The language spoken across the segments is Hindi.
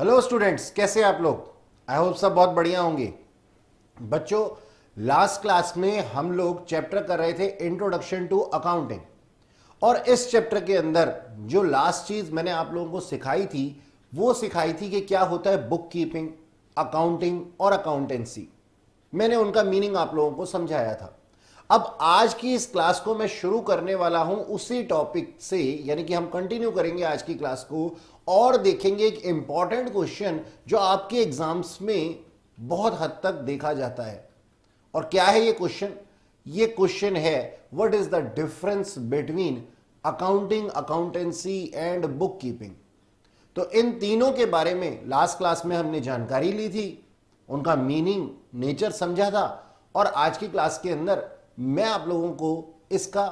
हेलो स्टूडेंट्स, कैसे हैं आप लोग। आई होप सब बहुत बढ़िया होंगे। बच्चों, लास्ट क्लास में हम लोग चैप्टर कर रहे थे इंट्रोडक्शन टू अकाउंटिंग, और इस चैप्टर के अंदर जो लास्ट चीज मैंने आप लोगों को सिखाई थी वो सिखाई थी कि क्या होता है बुक कीपिंग, अकाउंटिंग और अकाउंटेंसी। मैंने उनका मीनिंग आप लोगों को समझाया था। अब आज की इस क्लास को मैं शुरू करने वाला हूं उसी टॉपिक से, यानी कि हम कंटिन्यू करेंगे आज की क्लास को और देखेंगे एक इंपॉर्टेंट क्वेश्चन जो आपके एग्जाम्स में बहुत हद तक देखा जाता है। और क्या है ये क्वेश्चन? ये क्वेश्चन है what is the difference between accounting, accountancy and book keeping. तो इन तीनों के बारे में लास्ट क्लास में हमने जानकारी ली थी, उनका मीनिंग, नेचर समझा था, और आज की क्लास के अंदर मैं आप लोगों को इसका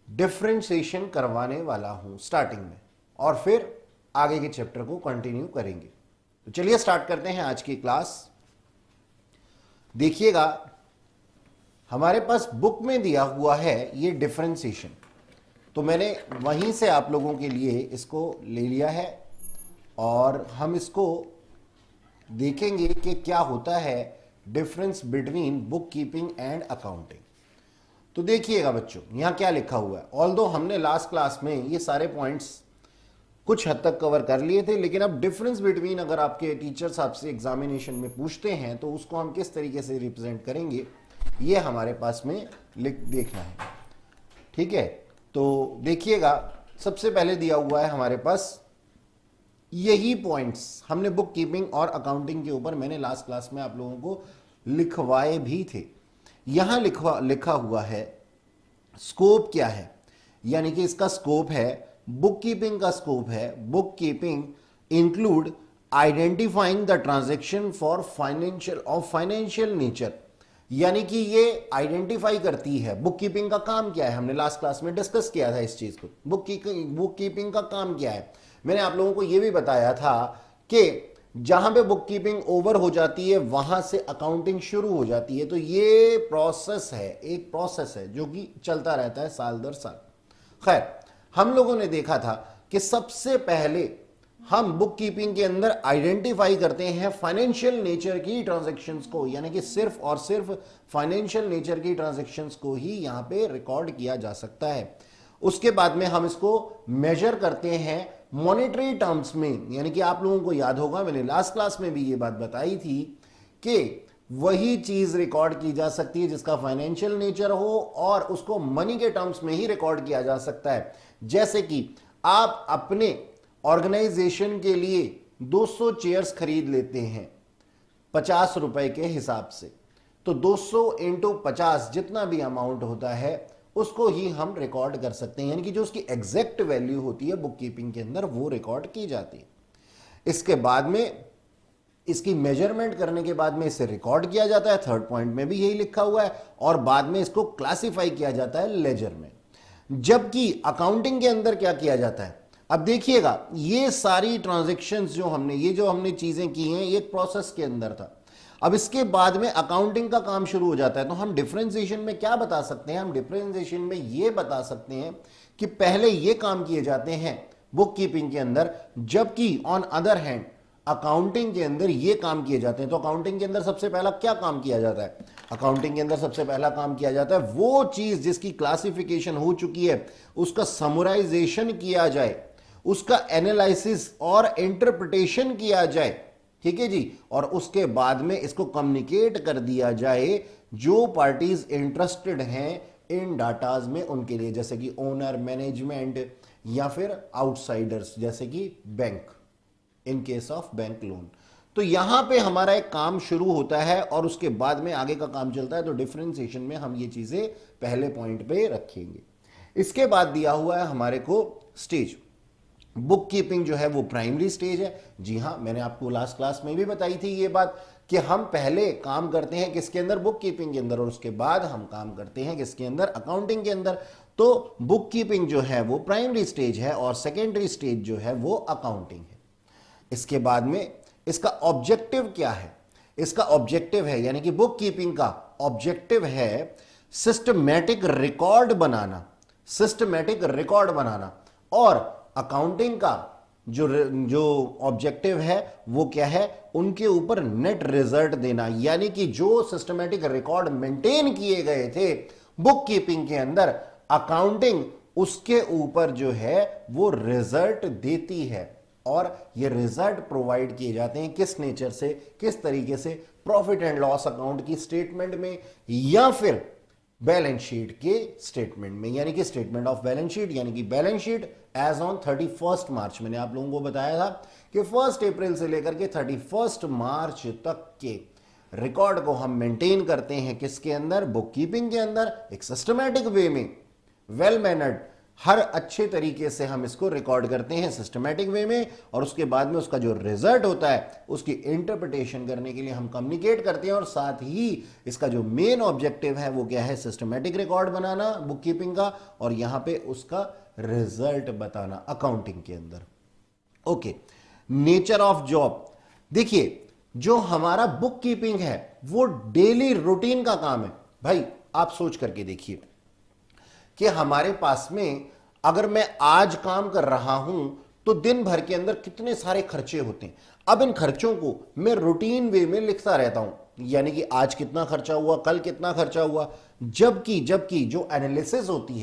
डिफरेंशिएशन करवाने वाला हूं स्टार्टिंग में, और फिर आगे के चैप्टर को कंटिन्यू करेंगे। तो चलिए स्टार्ट करते हैं आज की क्लास। देखिएगा, हमारे पास बुक में दिया हुआ है ये डिफरेंशिएशन, तो मैंने वहीं से आप लोगों के लिए इसको ले लिया है और हम इसको देखेंगे कि क्या होता है difference between book keeping and accounting. तो देखिएगा बच्चों, यहां क्या लिखा हुआ है। ऑल्दो हमने लास्ट क्लास में ये सारे पॉइंट्स कुछ हद तक कवर कर लिए थे, लेकिन अब डिफरेंस बिटवीन अगर आपके टीचर्स आपसे एग्जामिनेशन में पूछते हैं तो उसको हम किस तरीके से रिप्रेजेंट करेंगे ये हमारे पास में देखना है। ठीक है, तो देखिएगा, सबसे पहले दिया हुआ है हमारे पास यही पॉइंट्स हमने बुक कीपिंग और अकाउंटिंग के ऊपर मैंने लास्ट क्लास में आप लोगों को लिखवाए भी थे। यहां लिखा हुआ है स्कोप क्या है, यानी कि इसका स्कोप है, बुक कीपिंग का स्कोप है, book keeping include identifying the transaction for financial nature. यानी कि ये आइडेंटिफाई करती है, बुक कीपिंग का काम क्या है, हमने लास्ट क्लास में डिस्कस किया था इस चीज को। बुक कीपिंग का काम क्या है, मैंने आप लोगों को यह भी बताया था कि जहां पे बुक कीपिंग ओवर हो जाती है वहां से अकाउंटिंग शुरू हो जाती है। तो ये प्रोसेस है, एक प्रोसेस है जो कि चलता रहता है साल दर साल। खैर, हम लोगों ने देखा था कि सबसे पहले हम बुक कीपिंग के अंदर आइडेंटिफाई करते हैं फाइनेंशियल नेचर की ट्रांजैक्शंस को, यानी कि सिर्फ और सिर्फ फाइनेंशियल नेचर की ट्रांजैक्शंस को ही यहां पे रिकॉर्ड किया जा सकता है। उसके बाद में हम इसको मेजर करते हैं मॉनेटरी टर्म्स में, यानी कि आप लोगों को याद होगा मैंने लास्ट क्लास में भी ये बात बताई थी कि वही चीज रिकॉर्ड की जा सकती है जिसका फाइनेंशियल नेचर हो और उसको मनी के टर्म्स में ही रिकॉर्ड किया जा सकता है। जैसे कि आप अपने ऑर्गेनाइजेशन के लिए 200 चेयर्स खरीद लेते हैं 50 रुपए के हिसाब से, तो 200 इंटू 50 जितना भी अमाउंट होता है उसको ही हम रिकॉर्ड कर सकते हैं, यानी कि जो उसकी एग्जैक्ट वैल्यू होती है बुक कीपिंग के अंदर वो रिकॉर्ड की जाती है। इसके बाद में इसकी मेजरमेंट करने के बाद में इसे रिकॉर्ड किया जाता है, थर्ड पॉइंट में भी यही लिखा हुआ है, और बाद में इसको क्लासिफाई किया जाता है लेजर में। जबकि अकाउंटिंग के अंदर क्या किया जाता है, अब देखिएगा, ये सारी ट्रांजैक्शंस जो हमने चीजें की हैं ये एक प्रोसेस के अंदर था। अब इसके बाद में अकाउंटिंग का काम शुरू हो जाता है, तो हम डिफरेंशिएशन में क्या बता सकते हैं, हम डिफरेंशिएशन में ये बता सकते हैं कि पहले ये काम किए जाते हैं बुक कीपिंग के अंदर, जबकि ऑन अदर हैंड अकाउंटिंग के अंदर ये काम किए जाते हैं। तो अकाउंटिंग के अंदर सबसे पहला क्या काम किया जाता है, अकाउंटिंग के अंदर सबसे पहला काम किया जाता है वो चीज जिसकी क्लासिफिकेशन हो चुकी है उसका समराइजेशन किया जाए, उसका एनालिसिस और इंटरप्रिटेशन किया जाए। ठीक है जी, और उसके बाद में इसको कम्युनिकेट कर दिया जाए जो पार्टीज इंटरेस्टेड हैं इन डाटाज में उनके लिए, जैसे कि ओनर, मैनेजमेंट या फिर आउटसाइडर्स जैसे कि bank, in case of bank loan. तो यहां पे हमारा एक काम शुरू होता है और उसके बाद में आगे का काम चलता है। तो डिफरेंशिएशन में हम ये चीजें पहले पॉइंट पे रखेंगे। इसके बाद दिया हुआ है हमारे को स्टेज। बुक कीपिंग जो है वो प्राइमरी स्टेज है। जी हां, मैंने आपको लास्ट क्लास में भी बताई थी ये बात कि हम पहले काम करते हैं किसके अंदर, बुक कीपिंग के अंदर, और उसके बाद हम काम करते हैं किसके अंदर, अकाउंटिंग के अंदर। तो बुक कीपिंग जो है वो प्राइमरी स्टेज है और सेकेंडरी स्टेज जो है वो अकाउंटिंग है। इसके बाद में इसका ऑब्जेक्टिव क्या है, इसका ऑब्जेक्टिव है, यानी कि बुक कीपिंग का ऑब्जेक्टिव है सिस्टमैटिक रिकॉर्ड बनाना, सिस्टमैटिक रिकॉर्ड बनाना, और अकाउंटिंग का जो ऑब्जेक्टिव है वो क्या है, उनके ऊपर नेट रिजल्ट देना, यानी कि जो सिस्टमेटिक रिकॉर्ड मेंटेन किए गए थे बुक कीपिंग के अंदर, अकाउंटिंग उसके ऊपर जो है वो रिजल्ट देती है। और ये रिजल्ट प्रोवाइड किए जाते हैं किस नेचर से, किस तरीके से, प्रॉफिट एंड लॉस अकाउंट की स्टेटमेंट में या फिर बैलेंस शीट के स्टेटमेंट में, यानी कि स्टेटमेंट ऑफ बैलेंस शीट, यानी कि बैलेंस शीट एज ऑन 31 मार्च। मैंने आप लोगों को बताया था कि 1 अप्रैल से लेकर के 31 मार्च तक के रिकॉर्ड को हम मेंटेन करते हैं किसके अंदर, बुक कीपिंग के अंदर, एक सिस्टमैटिक वे में, वेल मैनर्ड, हर अच्छे तरीके से हम इसको रिकॉर्ड करते हैं सिस्टमैटिक वे में, और उसके बाद में उसका जो रिजल्ट होता है उसकी इंटरप्रिटेशन करने के लिए हम कम्युनिकेट करते हैं। और साथ ही इसका जो मेन ऑब्जेक्टिव है वो क्या है, सिस्टमैटिक रिकॉर्ड बनाना बुक कीपिंग का, और यहां पे उसका रिजल्ट बताना अकाउंटिंग के अंदर। ओके, नेचर ऑफ जॉब, देखिए जो हमारा बुक कीपिंग है वो डेली रूटीन का काम है। भाई आप सोच करके देखिए कि हमारे पास में अगर मैं आज काम कर रहा हूं तो दिन भर के अंदर कितने सारे खर्चे होते हैं। अब इन खर्चों को मैं रूटीन वे में लिखता रहता हूं, यानी कि आज कितना खर्चा हुआ, कल कितना खर्चा हुआ, जबकि जबकि जो एनालिसिस होती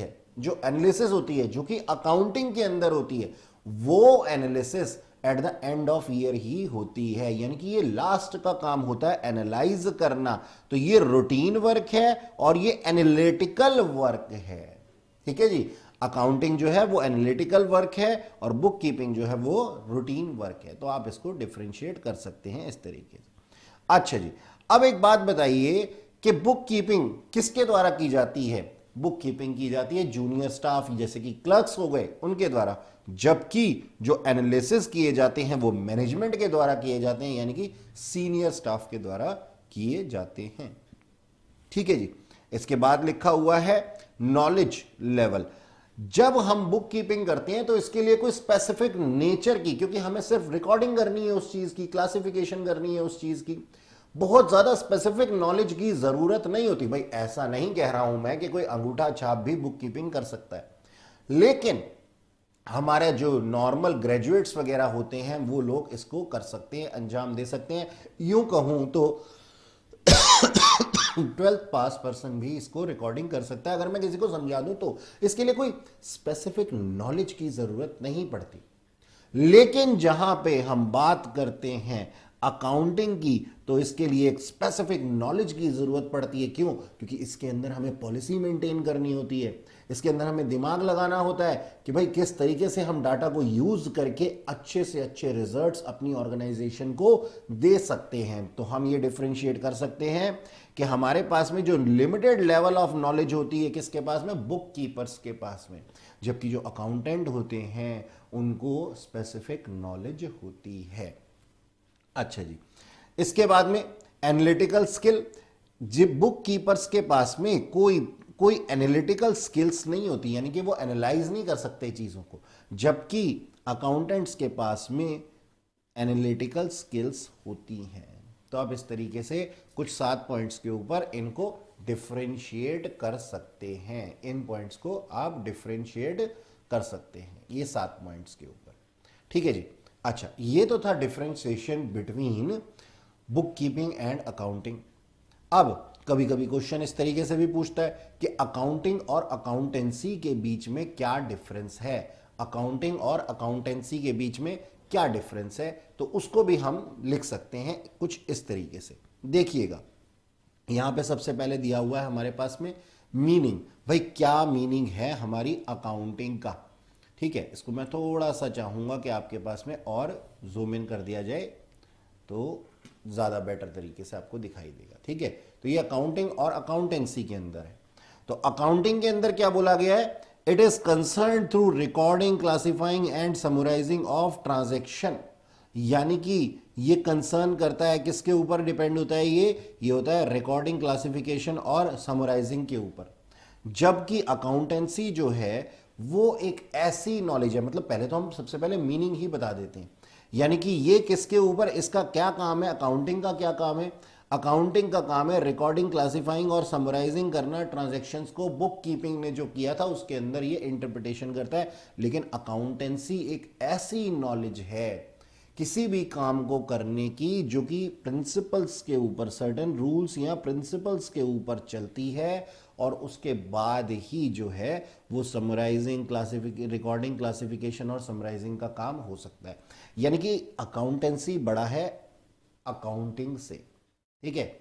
है, जो कि अकाउंटिंग के अंदर होती है, वो analysis at the end of year ही होती है, यानी कि ये लास्ट का काम होता है एनालाइज करना। तो ये रूटीन वर्क है और ये एनालिटिकल वर्क है। ठीक है जी, अकाउंटिंग जो है वो एनालिटिकल वर्क है और बुक कीपिंग जो है वो रूटीन वर्क है। तो आप इसको डिफरेंशिएट कर सकते हैं इस तरीके से। अच्छा जी, अब एक बात बताइए कि बुक कीपिंग किसके द्वारा की जाती है। बुक कीपिंग की जाती है जूनियर स्टाफ, जैसे कि क्लर्क्स हो गए, उनके द्वारा, जबकि जो एनालिसिस किए जाते हैं वो मैनेजमेंट के द्वारा किए जाते हैं, यानी कि सीनियर स्टाफ के द्वारा किए जाते हैं। ठीक है जी, इसके बाद लिखा हुआ है नॉलेज लेवल। जब हम बुक कीपिंग करते हैं तो इसके लिए कोई स्पेसिफिक नेचर की, क्योंकि हमें सिर्फ रिकॉर्डिंग करनी है उस चीज की, क्लासिफिकेशन करनी है उस चीज की, बहुत ज्यादा स्पेसिफिक नॉलेज की जरूरत नहीं होती। भाई ऐसा नहीं कह रहा हूं मैं कि कोई अंगूठा छाप भी बुक कीपिंग कर सकता है, लेकिन हमारे जो नॉर्मल ग्रेजुएट्स वगैरह होते हैं वो लोग इसको कर सकते हैं, अंजाम दे सकते हैं। यूं कहूं तो 12th पास पर्सन भी इसको रिकॉर्डिंग कर सकता है। अगर मैं किसी को समझा दूं तो इसके लिए कोई स्पेसिफिक नॉलेज की जरूरत नहीं पड़ती। लेकिन जहां पे हम बात करते हैं अकाउंटिंग की तो इसके लिए एक स्पेसिफिक नॉलेज की जरूरत पड़ती है। क्यों? क्योंकि इसके अंदर हमें पॉलिसी मेंटेन करनी होती है, इसके अंदर हमें दिमाग लगाना होता है कि भाई किस तरीके से हम डाटा को यूज करके अच्छे से अच्छे रिजल्ट्स अपनी ऑर्गेनाइजेशन को दे सकते हैं। तो हम ये डिफरेंशिएट कर सकते हैं कि हमारे पास में जो लिमिटेड लेवल ऑफ नॉलेज होती है किसके पास में, बुक कीपर्स के पास में, जबकि जो अकाउंटेंट होते हैं उनको स्पेसिफिक नॉलेज होती है। अच्छा जी, इसके बाद में एनालिटिकल स्किल। जब बुक कीपर्स के पास में कोई एनालिटिकल स्किल्स नहीं होती, यानी कि वो एनालाइज नहीं कर सकते चीजों को, जबकि अकाउंटेंट्स के पास में एनालिटिकल स्किल्स होती हैं। तो आप इस तरीके से कुछ 7 पॉइंट्स के ऊपर इनको डिफरेंशिएट कर सकते हैं। इन पॉइंट्स को आप डिफरेंशिएट कर सकते हैं ये 7 पॉइंट्स के ऊपर। ठीक है जी। अच्छा, ये तो था differentiation between book keeping and accounting. अब कभी कभी क्वेश्चन इस तरीके से भी पूछता है कि अकाउंटिंग और अकाउंटेंसी के बीच में क्या डिफरेंस है, अकाउंटिंग और अकाउंटेंसी के बीच में क्या डिफरेंस है, तो उसको भी हम लिख सकते हैं कुछ इस तरीके से। देखिएगा, यहां पे सबसे पहले दिया हुआ है हमारे पास में मीनिंग। भाई क्या मीनिंग है हमारी अकाउंटिंग का। ठीक है, इसको मैं थोड़ा सा चाहूंगा कि आपके पास में और जूम इन कर दिया जाए तो ज्यादा बेटर तरीके से आपको दिखाई देगा। ठीक है, तो ये अकाउंटिंग और अकाउंटेंसी के अंदर है। तो अकाउंटिंग के अंदर क्या बोला गया है, it is concern through recording, classifying and summarising of transaction. यानी कि ये कंसर्न करता है, किसके ऊपर डिपेंड होता है, ये होता है रिकॉर्डिंग, क्लासिफिकेशन और समराइजिंग के ऊपर। जबकि अकाउंटेंसी जो है वो एक ऐसी नॉलेज है, मतलब पहले तो हम सबसे पहले मीनिंग ही बता देते हैं, यानी कि ये किसके ऊपर, इसका क्या काम है, अकाउंटिंग का क्या काम है। अकाउंटिंग का काम है रिकॉर्डिंग, क्लासिफाइंग और समराइजिंग करना ट्रांजैक्शंस को। बुक कीपिंग ने जो किया था उसके अंदर ये इंटरप्रिटेशन करता है। लेकिन अकाउंटेंसी एक ऐसी नॉलेज है किसी भी काम को करने की जो कि प्रिंसिपल्स के ऊपर, सर्टेन रूल्स या प्रिंसिपल्स के ऊपर चलती है, और उसके बाद ही जो है वो समराइजिंग, रिकॉर्डिंग, क्लासिफिकेशन और समराइजिंग का काम हो सकता है। यानी कि अकाउंटेंसी बड़ा है अकाउंटिंग से। ठीक है,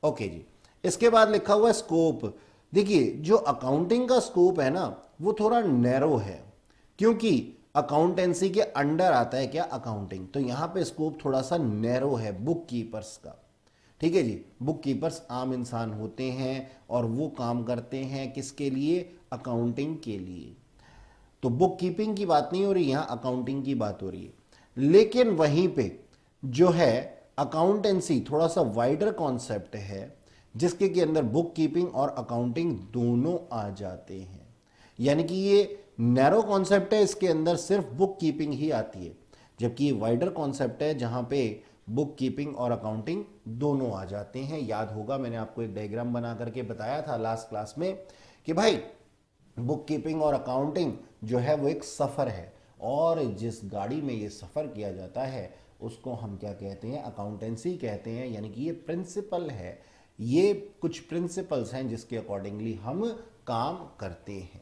ओके जी। इसके बाद लिखा हुआ है स्कोप। देखिए जो अकाउंटिंग का स्कोप है ना वो थोड़ा नैरो है, क्योंकि अकाउंटेंसी के अंडर आता है क्या, अकाउंटिंग। तो यहां पे स्कोप थोड़ा सा नैरो है बुक कीपर्स का। ठीक है जी, बुक कीपर्स आम इंसान होते हैं और वो काम करते हैं किसके लिए, अकाउंटिंग के लिए। तो बुक कीपिंग की बात नहीं हो रही, यहां अकाउंटिंग की बात हो रही है। लेकिन वहीं पे जो है अकाउंटेंसी थोड़ा सा वाइडर कॉन्सेप्ट है, जिसके के अंदर बुक कीपिंग और अकाउंटिंग दोनों आ जाते हैं। यानी कि ये नैरो कॉन्सेप्ट है, इसके अंदर सिर्फ बुक कीपिंग ही आती है, जबकि ये वाइडर कॉन्सेप्ट है जहां पे बुक कीपिंग और अकाउंटिंग दोनों आ जाते हैं। याद होगा मैंने आपको एक डायग्राम बना करके बताया था लास्ट क्लास में कि भाई बुक कीपिंग और अकाउंटिंग जो है वो एक सफ़र है, और जिस गाड़ी में ये सफ़र किया जाता है उसको हम क्या कहते हैं, अकाउंटेंसी कहते हैं। यानी कि ये प्रिंसिपल है, ये कुछ प्रिंसिपल्स हैं जिसके अकॉर्डिंगली हम काम करते हैं।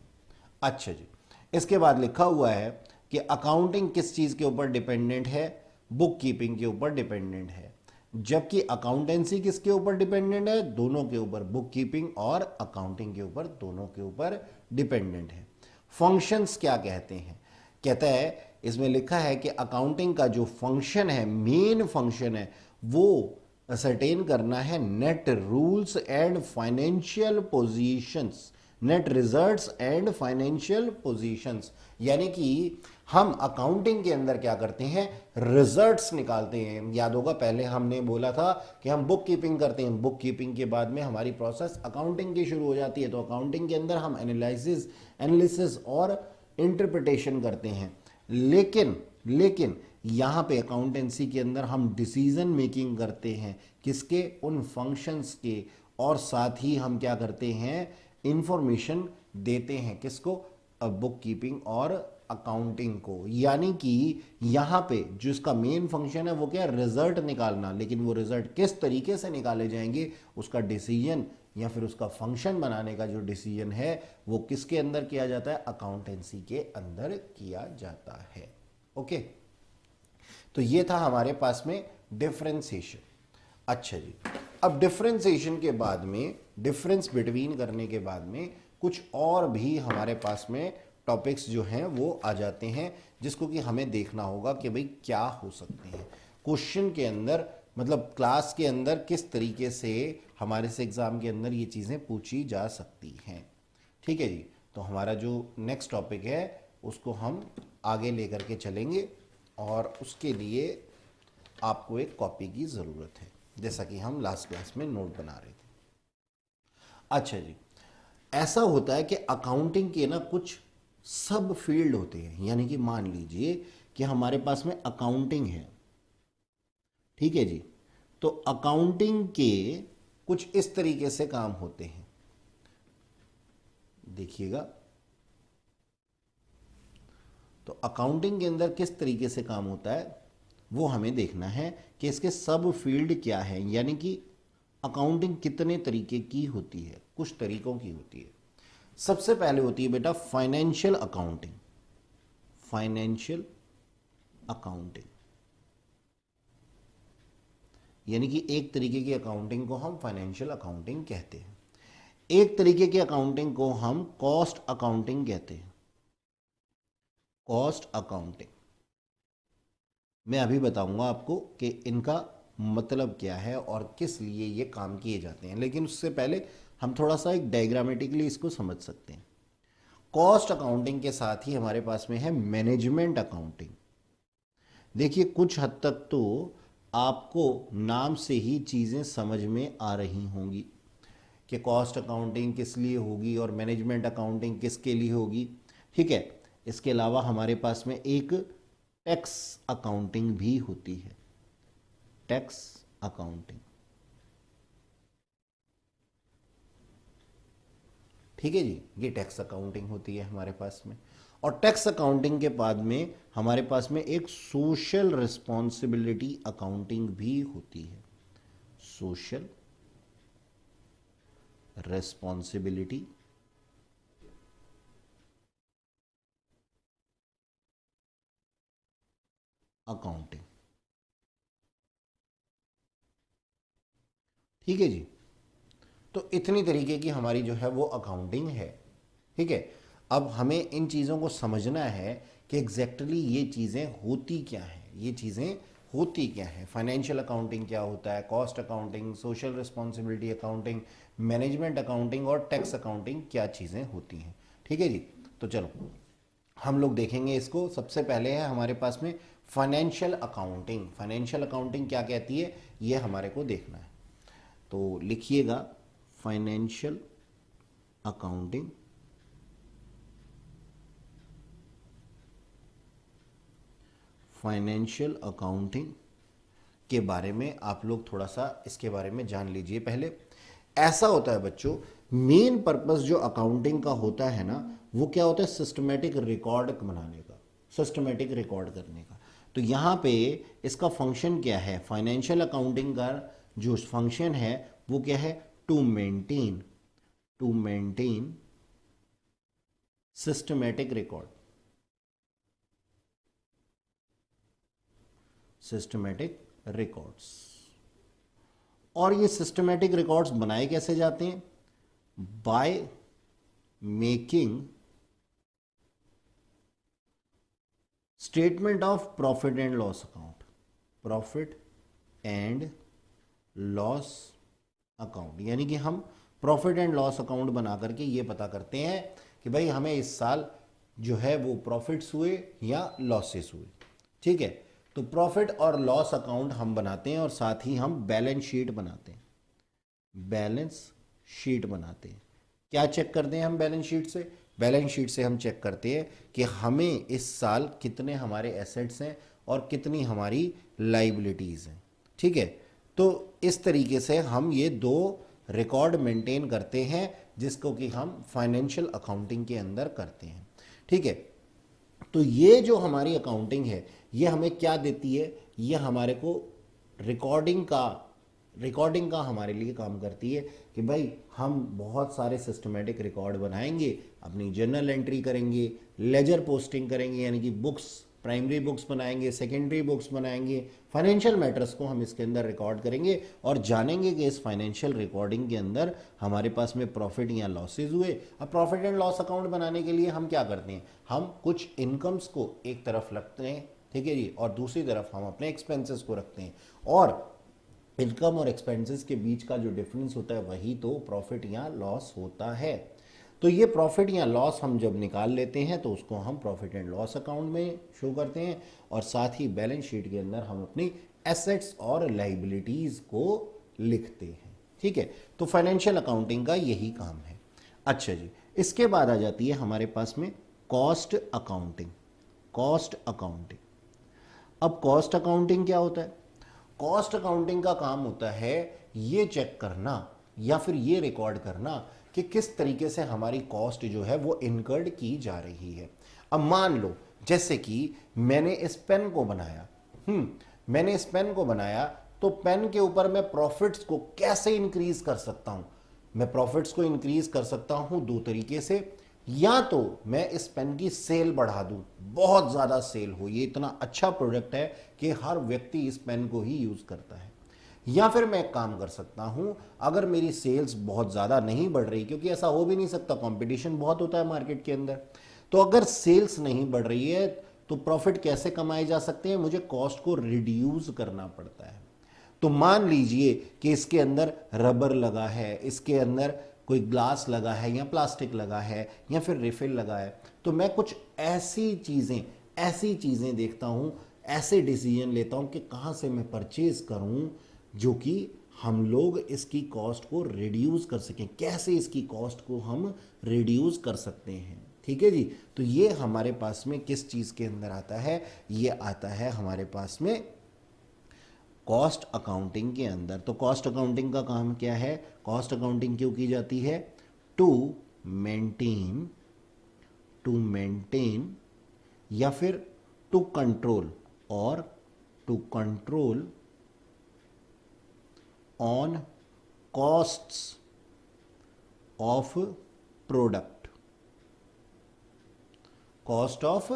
अच्छा जी, इसके बाद लिखा हुआ है कि अकाउंटिंग किस चीज़ के ऊपर डिपेंडेंट है, बुक कीपिंग के ऊपर डिपेंडेंट है, जबकि अकाउंटेंसी किसके ऊपर डिपेंडेंट है, दोनों के ऊपर, बुक कीपिंग और अकाउंटिंग के ऊपर, दोनों के ऊपर डिपेंडेंट है। फंक्शंस क्या कहते हैं, कहता है इसमें लिखा है कि अकाउंटिंग का जो फंक्शन है, मेन फंक्शन है, वो असरटेन करना है net rules and financial positions, net results and financial positions. यानी कि हम अकाउंटिंग के अंदर क्या करते हैं, रिजल्ट्स निकालते हैं। याद होगा पहले हमने बोला था कि हम बुक कीपिंग करते हैं, बुक कीपिंग के बाद में हमारी प्रोसेस अकाउंटिंग की शुरू हो जाती है। तो अकाउंटिंग के अंदर हम एनालिसिस और इंटरप्रिटेशन करते हैं। लेकिन यहां पे अकाउंटेंसी के अंदर हम डिसीजन मेकिंग करते हैं किसके, उन फंक्शंस के, और साथ ही हम क्या करते हैं, इंफॉर्मेशन देते हैं किसको, बुक कीपिंग और अकाउंटिंग को। यानी कि यहां पे जो इसका मेन फंक्शन है वो क्या है, रिजल्ट निकालना। लेकिन वो रिजल्ट किस तरीके से निकाले जाएंगे, उसका डिसीजन या फिर उसका फंक्शन बनाने का जो डिसीजन है वो किसके अंदर किया जाता है, अकाउंटेंसी के अंदर किया जाता है। ओके, तो ये था हमारे पास में डिफरेंशिएशन। अच्छा जी, अब डिफरेंशिएशन के बाद में, डिफरेंस बिटवीन करने के बाद में कुछ और भी हमारे पास में टॉपिक्स जो हैं वो आ जाते हैं, जिसको कि हमें देखना होगा कि भाई क्या हो सकते हैं क्वेश्चन के अंदर, मतलब क्लास के अंदर किस तरीके से हमारे से एग्ज़ाम के अंदर ये चीज़ें पूछी जा सकती हैं। ठीक है जी, तो हमारा जो नेक्स्ट टॉपिक है उसको हम आगे लेकर के चलेंगे, और उसके लिए आपको एक कॉपी की ज़रूरत है, जैसा कि हम लास्ट क्लास में नोट बना रहे थे। अच्छा जी, ऐसा होता है कि अकाउंटिंग के ना कुछ सब फील्ड होते हैं। यानी कि मान लीजिए कि हमारे पास में अकाउंटिंग है, ठीक है जी, तो अकाउंटिंग के कुछ इस तरीके से काम होते हैं, देखिएगा। तो अकाउंटिंग के अंदर किस तरीके से काम होता है वो हमें देखना है कि इसके सब फील्ड क्या है। यानी कि अकाउंटिंग कितने तरीके की होती है, कुछ तरीकों की होती है। सबसे पहले होती है बेटा फाइनेंशियल अकाउंटिंग, फाइनेंशियल अकाउंटिंग, यानी कि एक तरीके की अकाउंटिंग को हम फाइनेंशियल अकाउंटिंग कहते हैं। एक तरीके की अकाउंटिंग को हम कॉस्ट अकाउंटिंग कहते हैं, कॉस्ट अकाउंटिंग। मैं अभी बताऊंगा आपको कि इनका मतलब क्या है और किस लिए ये काम किए जाते हैं, लेकिन उससे पहले हम थोड़ा सा एक डायग्रामेटिकली इसको समझ सकते हैं। कॉस्ट अकाउंटिंग के साथ ही हमारे पास में है मैनेजमेंट अकाउंटिंग। देखिए कुछ हद तक तो आपको नाम से ही चीज़ें समझ में आ रही होंगी कि कॉस्ट अकाउंटिंग किस लिए होगी और मैनेजमेंट अकाउंटिंग किसके लिए होगी। ठीक है, इसके अलावा हमारे पास में एक टैक्स अकाउंटिंग भी होती है, टैक्स अकाउंटिंग। ठीक है जी, ये टैक्स अकाउंटिंग होती है हमारे पास में। और टैक्स अकाउंटिंग के बाद में हमारे पास में एक सोशल रिस्पॉन्सिबिलिटी अकाउंटिंग भी होती है। सोशल रिस्पॉन्सिबिलिटी अकाउंटिंग, ठीक है जी। तो इतनी तरीके की हमारी जो है वो अकाउंटिंग है, ठीक है। अब हमें इन चीज़ों को समझना है कि एग्जैक्टली ये चीज़ें होती क्या हैं, ये चीज़ें होती क्या हैं। फाइनेंशियल अकाउंटिंग क्या होता है, cost accounting, social responsibility accounting, management accounting और टैक्स अकाउंटिंग क्या चीज़ें होती हैं, ठीक है जी। तो चलो हम लोग देखेंगे इसको। सबसे पहले है हमारे पास में फाइनेंशियल अकाउंटिंग। फाइनेंशियल अकाउंटिंग क्या कहती है ये हमारे को देखना है। तो लिखिएगा फाइनेंशियल अकाउंटिंग, फाइनेंशियल अकाउंटिंग के बारे में आप लोग थोड़ा सा इसके बारे में जान लीजिए पहले। ऐसा होता है बच्चों, मेन पर्पस जो अकाउंटिंग का होता है ना, वो क्या होता है, सिस्टमेटिक रिकॉर्ड बनाने का, सिस्टमेटिक रिकॉर्ड करने का। तो यहाँ पे इसका फंक्शन क्या है, फाइनेंशियल अकाउंटिंग का जो फंक्शन है वो क्या है, to maintain systematic record, systematic records. और ये सिस्टमेटिक रिकॉर्ड्स बनाए कैसे जाते हैं, by making statement of profit and loss account, profit and loss account. यानी कि हम प्रॉफिट एंड लॉस अकाउंट बना करके ये पता करते हैं कि भाई हमें इस साल जो है वो प्रॉफिट्स हुए या लॉसेस हुए, ठीक है। तो प्रॉफिट और लॉस अकाउंट हम बनाते हैं और साथ ही हम बैलेंस शीट बनाते हैं, बैलेंस शीट बनाते हैं। क्या चेक करते हैं हम बैलेंस शीट से, बैलेंस शीट से हम चेक करते हैं कि हमें इस साल कितने हमारे एसेट्स हैं और कितनी हमारी लाइबिलिटीज़ हैं, ठीक है। तो इस तरीके से हम ये दो रिकॉर्ड मेंटेन करते हैं जिसको कि हम फाइनेंशियल अकाउंटिंग के अंदर करते हैं, ठीक है। तो ये जो हमारी अकाउंटिंग है ये हमें क्या देती है, ये हमारे को रिकॉर्डिंग का हमारे लिए काम करती है कि भाई हम बहुत सारे सिस्टमेटिक रिकॉर्ड बनाएंगे, अपनी जर्नल एंट्री करेंगे, लेजर पोस्टिंग करेंगे, यानी कि बुक्स, प्राइमरी बुक्स बनाएंगे, सेकेंडरी बुक्स बनाएंगे, फाइनेंशियल मैटर्स को हम इसके अंदर रिकॉर्ड करेंगे और जानेंगे कि इस फाइनेंशियल रिकॉर्डिंग के अंदर हमारे पास में प्रॉफिट या लॉसेज हुए। अब प्रॉफिट एंड लॉस अकाउंट बनाने के लिए हम क्या करते हैं, हम कुछ इनकम्स को एक तरफ रखते हैं, ठीक है जी, और दूसरी तरफ हम अपने एक्सपेंसेस को रखते हैं। और इनकम और एक्सपेंसेस के बीच का जो डिफरेंस होता है वही तो प्रॉफिट या लॉस होता है। तो ये प्रॉफिट या लॉस हम जब निकाल लेते हैं तो उसको हम प्रॉफिट एंड लॉस अकाउंट में शो करते हैं और साथ ही बैलेंस शीट के अंदर हम अपनी एसेट्स और लाइबिलिटीज को लिखते हैं, ठीक है। तो फाइनेंशियल अकाउंटिंग का यही काम है। अच्छा जी, इसके बाद आ जाती है हमारे पास में कॉस्ट अकाउंटिंग। कॉस्ट अकाउंटिंग, अब कॉस्ट अकाउंटिंग क्या होता है, कॉस्ट अकाउंटिंग का काम होता है ये चेक करना या फिर ये रिकॉर्ड करना कि किस तरीके से हमारी कॉस्ट जो है वो इनकर्ड की जा रही है। अब मान लो जैसे कि मैंने इस पेन को बनाया, मैंने इस पेन को बनाया, तो पेन के ऊपर मैं प्रॉफिट्स को कैसे इंक्रीज कर सकता हूं, मैं प्रॉफिट्स को इंक्रीज कर सकता हूं दो तरीके से। या तो मैं इस पेन की सेल बढ़ा दूं, बहुत ज़्यादा सेल हो, ये इतना अच्छा प्रोडक्ट है कि हर व्यक्ति इस पेन को ही यूज़ करता है। या फिर मैं एक काम कर सकता हूं, अगर मेरी सेल्स बहुत ज़्यादा नहीं बढ़ रही, क्योंकि ऐसा हो भी नहीं सकता, कंपटीशन बहुत होता है मार्केट के अंदर, तो अगर सेल्स नहीं बढ़ रही है तो प्रॉफिट कैसे कमाए जा सकते हैं, मुझे कॉस्ट को रिड्यूस करना पड़ता है। तो मान लीजिए कि इसके अंदर रबर लगा है, इसके अंदर कोई ग्लास लगा है या प्लास्टिक लगा है या फिर रिफिल लगा है, तो मैं कुछ ऐसी चीज़ें देखता हूँ, ऐसे डिसीजन लेता हूँ कि कहाँ से मैं परचेज करूँ जो कि हम लोग इसकी कॉस्ट को रिड्यूस कर सकें, कैसे इसकी कॉस्ट को हम रिड्यूस कर सकते हैं, ठीक है जी। तो ये हमारे पास में किस चीज़ के अंदर आता है, ये आता है हमारे पास में कॉस्ट अकाउंटिंग के अंदर। तो कॉस्ट अकाउंटिंग का काम क्या है, कॉस्ट अकाउंटिंग क्यों की जाती है, टू मेंटेन, टू मेंटेन या फिर टू कंट्रोल, और to control on costs of product, cost of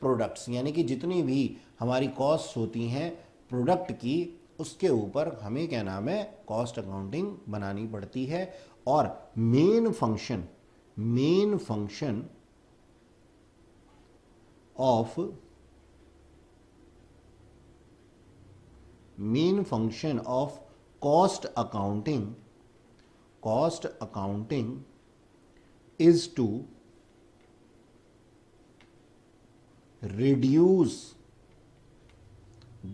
products, यानी कि जितनी भी हमारी कॉस्ट होती हैं प्रोडक्ट की, उसके ऊपर हमें क्या नाम है, कॉस्ट अकाउंटिंग बनानी पड़ती है। और main function of cost accounting is to reduce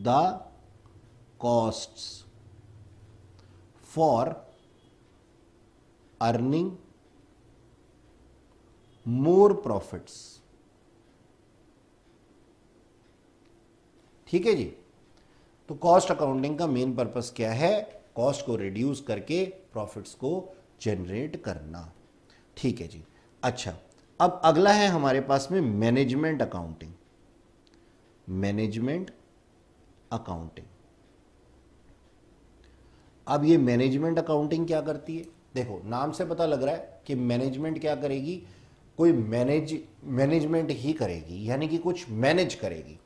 the costs for earning more profits। ठीक है जी। तो कॉस्ट अकाउंटिंग का मेन पर्पस क्या है, कॉस्ट को रिड्यूस करके प्रॉफिट्स को जनरेट करना। ठीक है जी। अच्छा, अब अगला है हमारे पास में मैनेजमेंट अकाउंटिंग। मैनेजमेंट अकाउंटिंग, अब ये मैनेजमेंट अकाउंटिंग क्या करती है, देखो नाम से पता लग रहा है कि मैनेजमेंट क्या करेगी, कोई मैनेजमेंट ही करेगी, यानी कि कुछ मैनेज करेगी।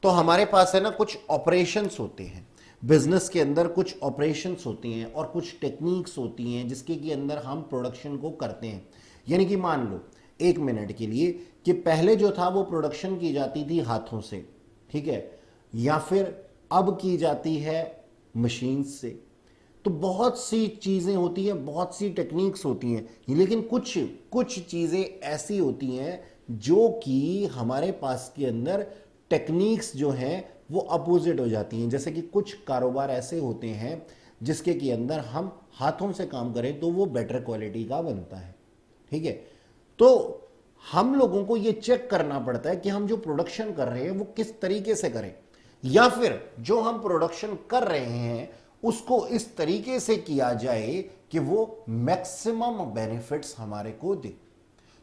तो हमारे पास है ना कुछ ऑपरेशंस होते हैं बिजनेस के अंदर, कुछ ऑपरेशंस होती हैं और कुछ टेक्निक्स होती हैं जिसके के अंदर हम प्रोडक्शन को करते हैं। यानी कि मान लो 1 मिनट के लिए कि पहले जो था वो प्रोडक्शन की जाती थी हाथों से, ठीक है, या फिर अब की जाती है मशीन से। तो बहुत सी चीज़ें होती हैं, बहुत सी टेक्निक्स होती हैं, लेकिन कुछ कुछ चीज़ें ऐसी होती हैं जो कि हमारे पास के अंदर टेक्निक्स जो हैं वो अपोजिट हो जाती हैं। जैसे कि कुछ कारोबार ऐसे होते हैं जिसके के अंदर हम हाथों से काम करें तो वो बेटर क्वालिटी का बनता है, ठीक है। तो हम लोगों को ये चेक करना पड़ता है कि हम जो प्रोडक्शन कर रहे हैं वो किस तरीके से करें, या फिर जो हम प्रोडक्शन कर रहे हैं उसको इस तरीके से किया जाए कि वो मैक्सिमम बेनिफिट्स हमारे को दे।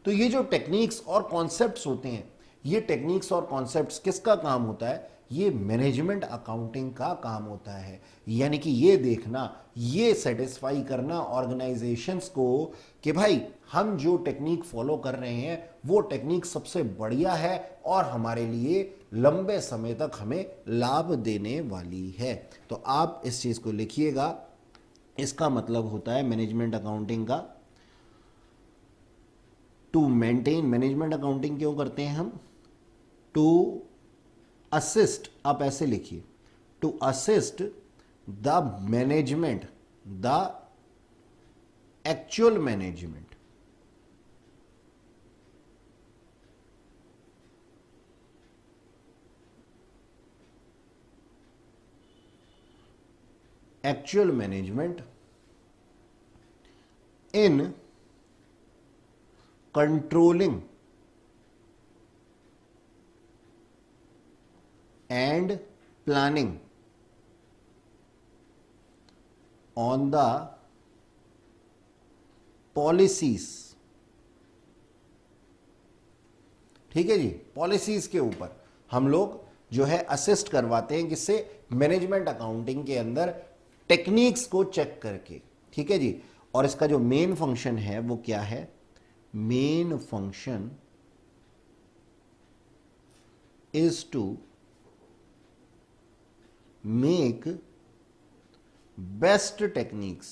तो ये जो टेक्निक्स और कॉन्सेप्ट्स होते हैं, ये टेक्निक्स और कॉन्सेप्ट्स किसका काम होता है, ये मैनेजमेंट अकाउंटिंग का काम होता है। यानी कि ये देखना, ये सेटिस्फाई करना ऑर्गेनाइजेशंस को कि भाई हम जो टेक्निक फॉलो कर रहे हैं वो टेक्निक सबसे बढ़िया है और हमारे लिए लंबे समय तक हमें लाभ देने वाली है। तो आप इस चीज को लिखिएगा, इसका मतलब होता है मैनेजमेंट अकाउंटिंग का टू मेंटेन। मैनेजमेंट अकाउंटिंग क्यों करते हैं हम, टू असिस्ट, आप ऐसे लिखिए, to assist the management, the actual management, actual management in controlling and planning on the policies. ठीक है जी, पॉलिसीज के ऊपर हम लोग जो है असिस्ट करवाते हैं, किससे, मैनेजमेंट अकाउंटिंग के अंदर टेक्निक्स को चेक करके। ठीक है जी। और इसका जो मेन फंक्शन है वो क्या है, main function is to make best techniques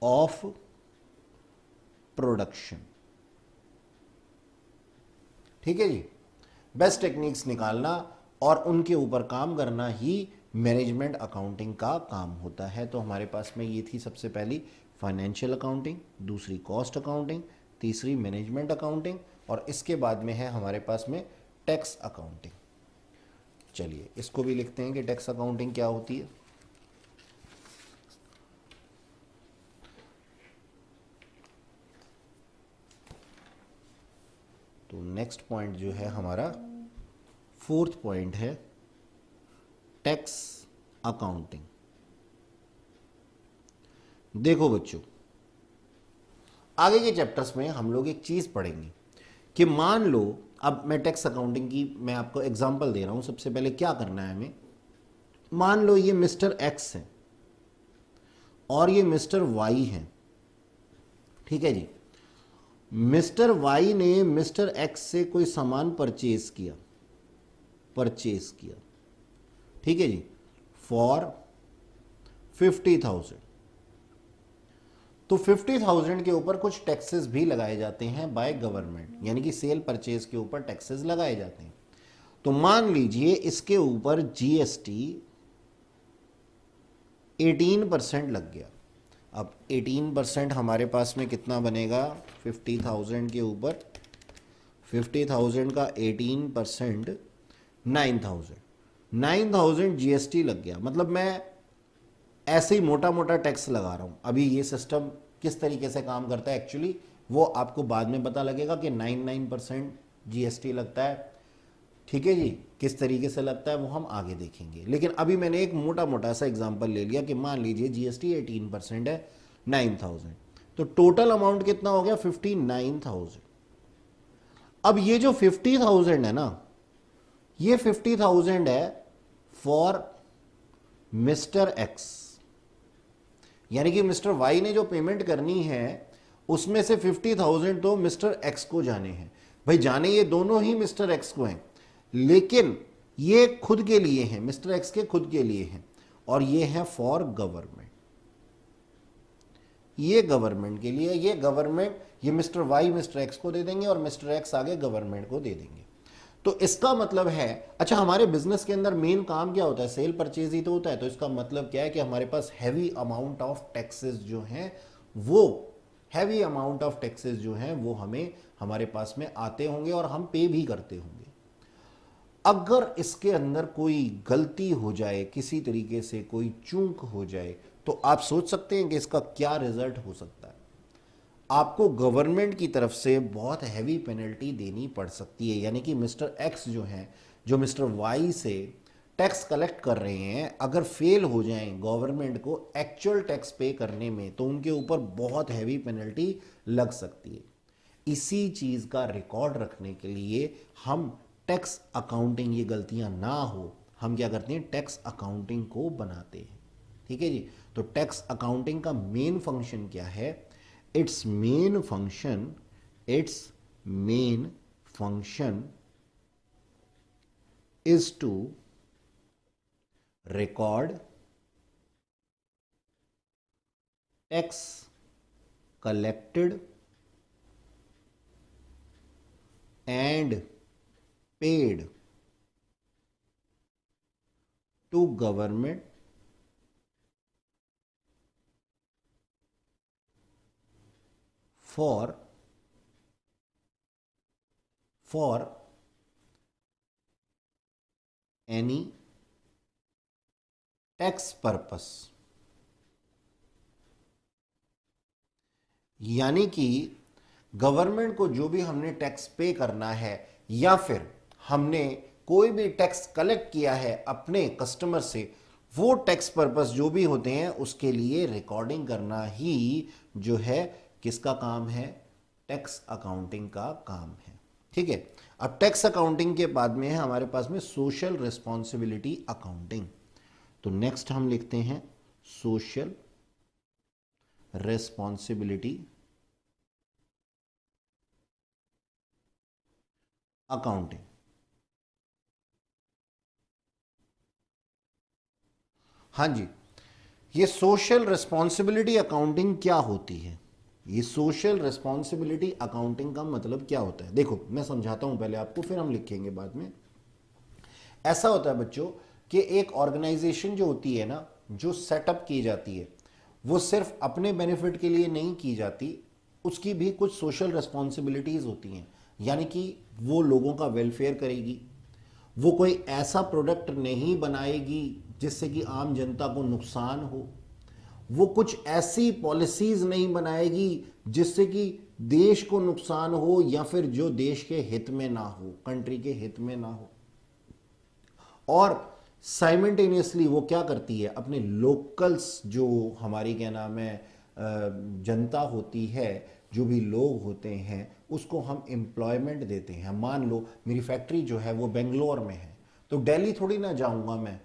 of production. ठीक है जी, बेस्ट टेक्निक्स निकालना और उनके ऊपर काम करना ही मैनेजमेंट अकाउंटिंग का काम होता है। तो हमारे पास में ये थी सबसे पहली फाइनेंशियल अकाउंटिंग, दूसरी कॉस्ट अकाउंटिंग, तीसरी मैनेजमेंट अकाउंटिंग, और इसके बाद में है हमारे पास में टैक्स अकाउंटिंग। चलिए इसको भी लिखते हैं कि टैक्स अकाउंटिंग क्या होती है। तो नेक्स्ट पॉइंट जो है हमारा फोर्थ पॉइंट है टैक्स अकाउंटिंग। देखो बच्चों, आगे के चैप्टर्स में हम लोग एक चीज पढ़ेंगे कि मान लो, अब मैं टैक्स अकाउंटिंग की मैं आपको एग्जांपल दे रहा हूं। सबसे पहले क्या करना है हमें, मान लो ये मिस्टर एक्स है और ये मिस्टर वाई है, ठीक है जी। मिस्टर वाई ने मिस्टर एक्स से कोई सामान परचेज किया, ठीक है जी, फॉर 50,000। तो 50,000 के ऊपर कुछ टैक्सेस भी लगाए जाते हैं बाय गवर्नमेंट, यानी कि सेल परचेज के ऊपर टैक्सेस लगाए जाते हैं। तो मान लीजिए इसके ऊपर जीएसटी 18% लग गया। अब 18% हमारे पास में कितना बनेगा, 50,000 के ऊपर 50,000 का 18% 9,000 जीएसटी लग गया। मतलब मैं ऐसे ही मोटा मोटा टैक्स लगा रहा हूं। अभी ये सिस्टम किस तरीके से काम करता है एक्चुअली वो आपको बाद में पता लगेगा कि 99% जीएसटी लगता है, ठीक है जी। किस तरीके से लगता है वो हम आगे देखेंगे, लेकिन अभी मैंने एक मोटा मोटा सा एग्जांपल ले लिया कि मान लीजिए जीएसटी 18% है, 9,000, तो टोटल अमाउंट कितना हो गया, 59,000। अब ये जो 50,000 है ना, ये 50,000 है फॉर मिस्टर एक्स, यानी कि मिस्टर वाई ने जो पेमेंट करनी है उसमें से 50,000 तो मिस्टर एक्स को जाने हैं। भाई जाने ये दोनों ही मिस्टर एक्स को हैं, लेकिन ये खुद के लिए हैं, मिस्टर एक्स के खुद के लिए हैं, और ये है फॉर गवर्नमेंट, ये गवर्नमेंट के लिए। ये गवर्नमेंट, ये मिस्टर वाई मिस्टर एक्स को दे देंगे और मिस्टर एक्स आगे गवर्नमेंट को दे देंगे। तो इसका मतलब है, अच्छा हमारे बिजनेस के अंदर मेन काम क्या होता है, सेल परचेज ही तो होता है। तो इसका मतलब क्या है कि हमारे पास हैवी अमाउंट ऑफ टैक्सेस जो हैं वो हैवी अमाउंट ऑफ टैक्सेस जो हैं वो हमें हमारे पास में आते होंगे और हम पे भी करते होंगे। अगर इसके अंदर कोई गलती हो जाए, किसी तरीके से कोई चूक हो जाए, तो आप सोच सकते हैं कि इसका क्या रिजल्ट हो सकता है। आपको गवर्नमेंट की तरफ से बहुत हैवी पेनल्टी देनी पड़ सकती है। यानी कि मिस्टर एक्स जो हैं, जो मिस्टर वाई से टैक्स कलेक्ट कर रहे हैं, अगर फेल हो जाएं गवर्नमेंट को एक्चुअल टैक्स पे करने में, तो उनके ऊपर बहुत हैवी पेनल्टी लग सकती है। इसी चीज का रिकॉर्ड रखने के लिए हम टैक्स अकाउंटिंग, ये गलतियां ना हो, हम क्या करते हैं, टैक्स अकाउंटिंग को बनाते हैं, ठीक है जी। तो टैक्स अकाउंटिंग का मेन फंक्शन क्या है, its main function is to record tax collected and paid to government for any tax purpose. यानी कि गवर्नमेंट को जो भी हमने टैक्स पे करना है या फिर हमने कोई भी टैक्स कलेक्ट किया है अपने कस्टमर से, वो टैक्स पर्पस जो भी होते हैं उसके लिए रिकॉर्डिंग करना ही जो है किसका काम है, टैक्स अकाउंटिंग का काम है, ठीक है। अब टैक्स अकाउंटिंग के बाद में है हमारे पास में सोशल रिस्पॉन्सिबिलिटी अकाउंटिंग। तो नेक्स्ट हम लिखते हैं सोशल रिस्पॉन्सिबिलिटी अकाउंटिंग। हाँ जी, ये सोशल रिस्पॉन्सिबिलिटी अकाउंटिंग क्या होती है, ये सोशल रिस्पॉन्सिबिलिटी अकाउंटिंग का मतलब क्या होता है। देखो मैं समझाता हूं पहले आपको, फिर हम लिखेंगे बाद में। ऐसा होता है बच्चों कि एक ऑर्गेनाइजेशन जो होती है ना, जो सेटअप की जाती है, वो सिर्फ अपने बेनिफिट के लिए नहीं की जाती, उसकी भी कुछ सोशल रिस्पॉन्सिबिलिटीज होती हैं। यानी कि वो लोगों का वेलफेयर करेगी, वो कोई ऐसा प्रोडक्ट नहीं बनाएगी जिससे कि आम जनता को नुकसान हो, वो कुछ ऐसी पॉलिसीज नहीं बनाएगी जिससे कि देश को नुकसान हो या फिर जो देश के हित में ना हो, कंट्री के हित में ना हो। और साइमल्टेनियसली वो क्या करती है, अपने लोकल्स जो हमारी क्या नाम है जनता होती है, जो भी लोग होते हैं उसको हम एम्प्लॉयमेंट देते हैं। मान लो मेरी फैक्ट्री जो है वो बेंगलोर में है, तो दिल्ली थोड़ी ना जाऊंगा मैं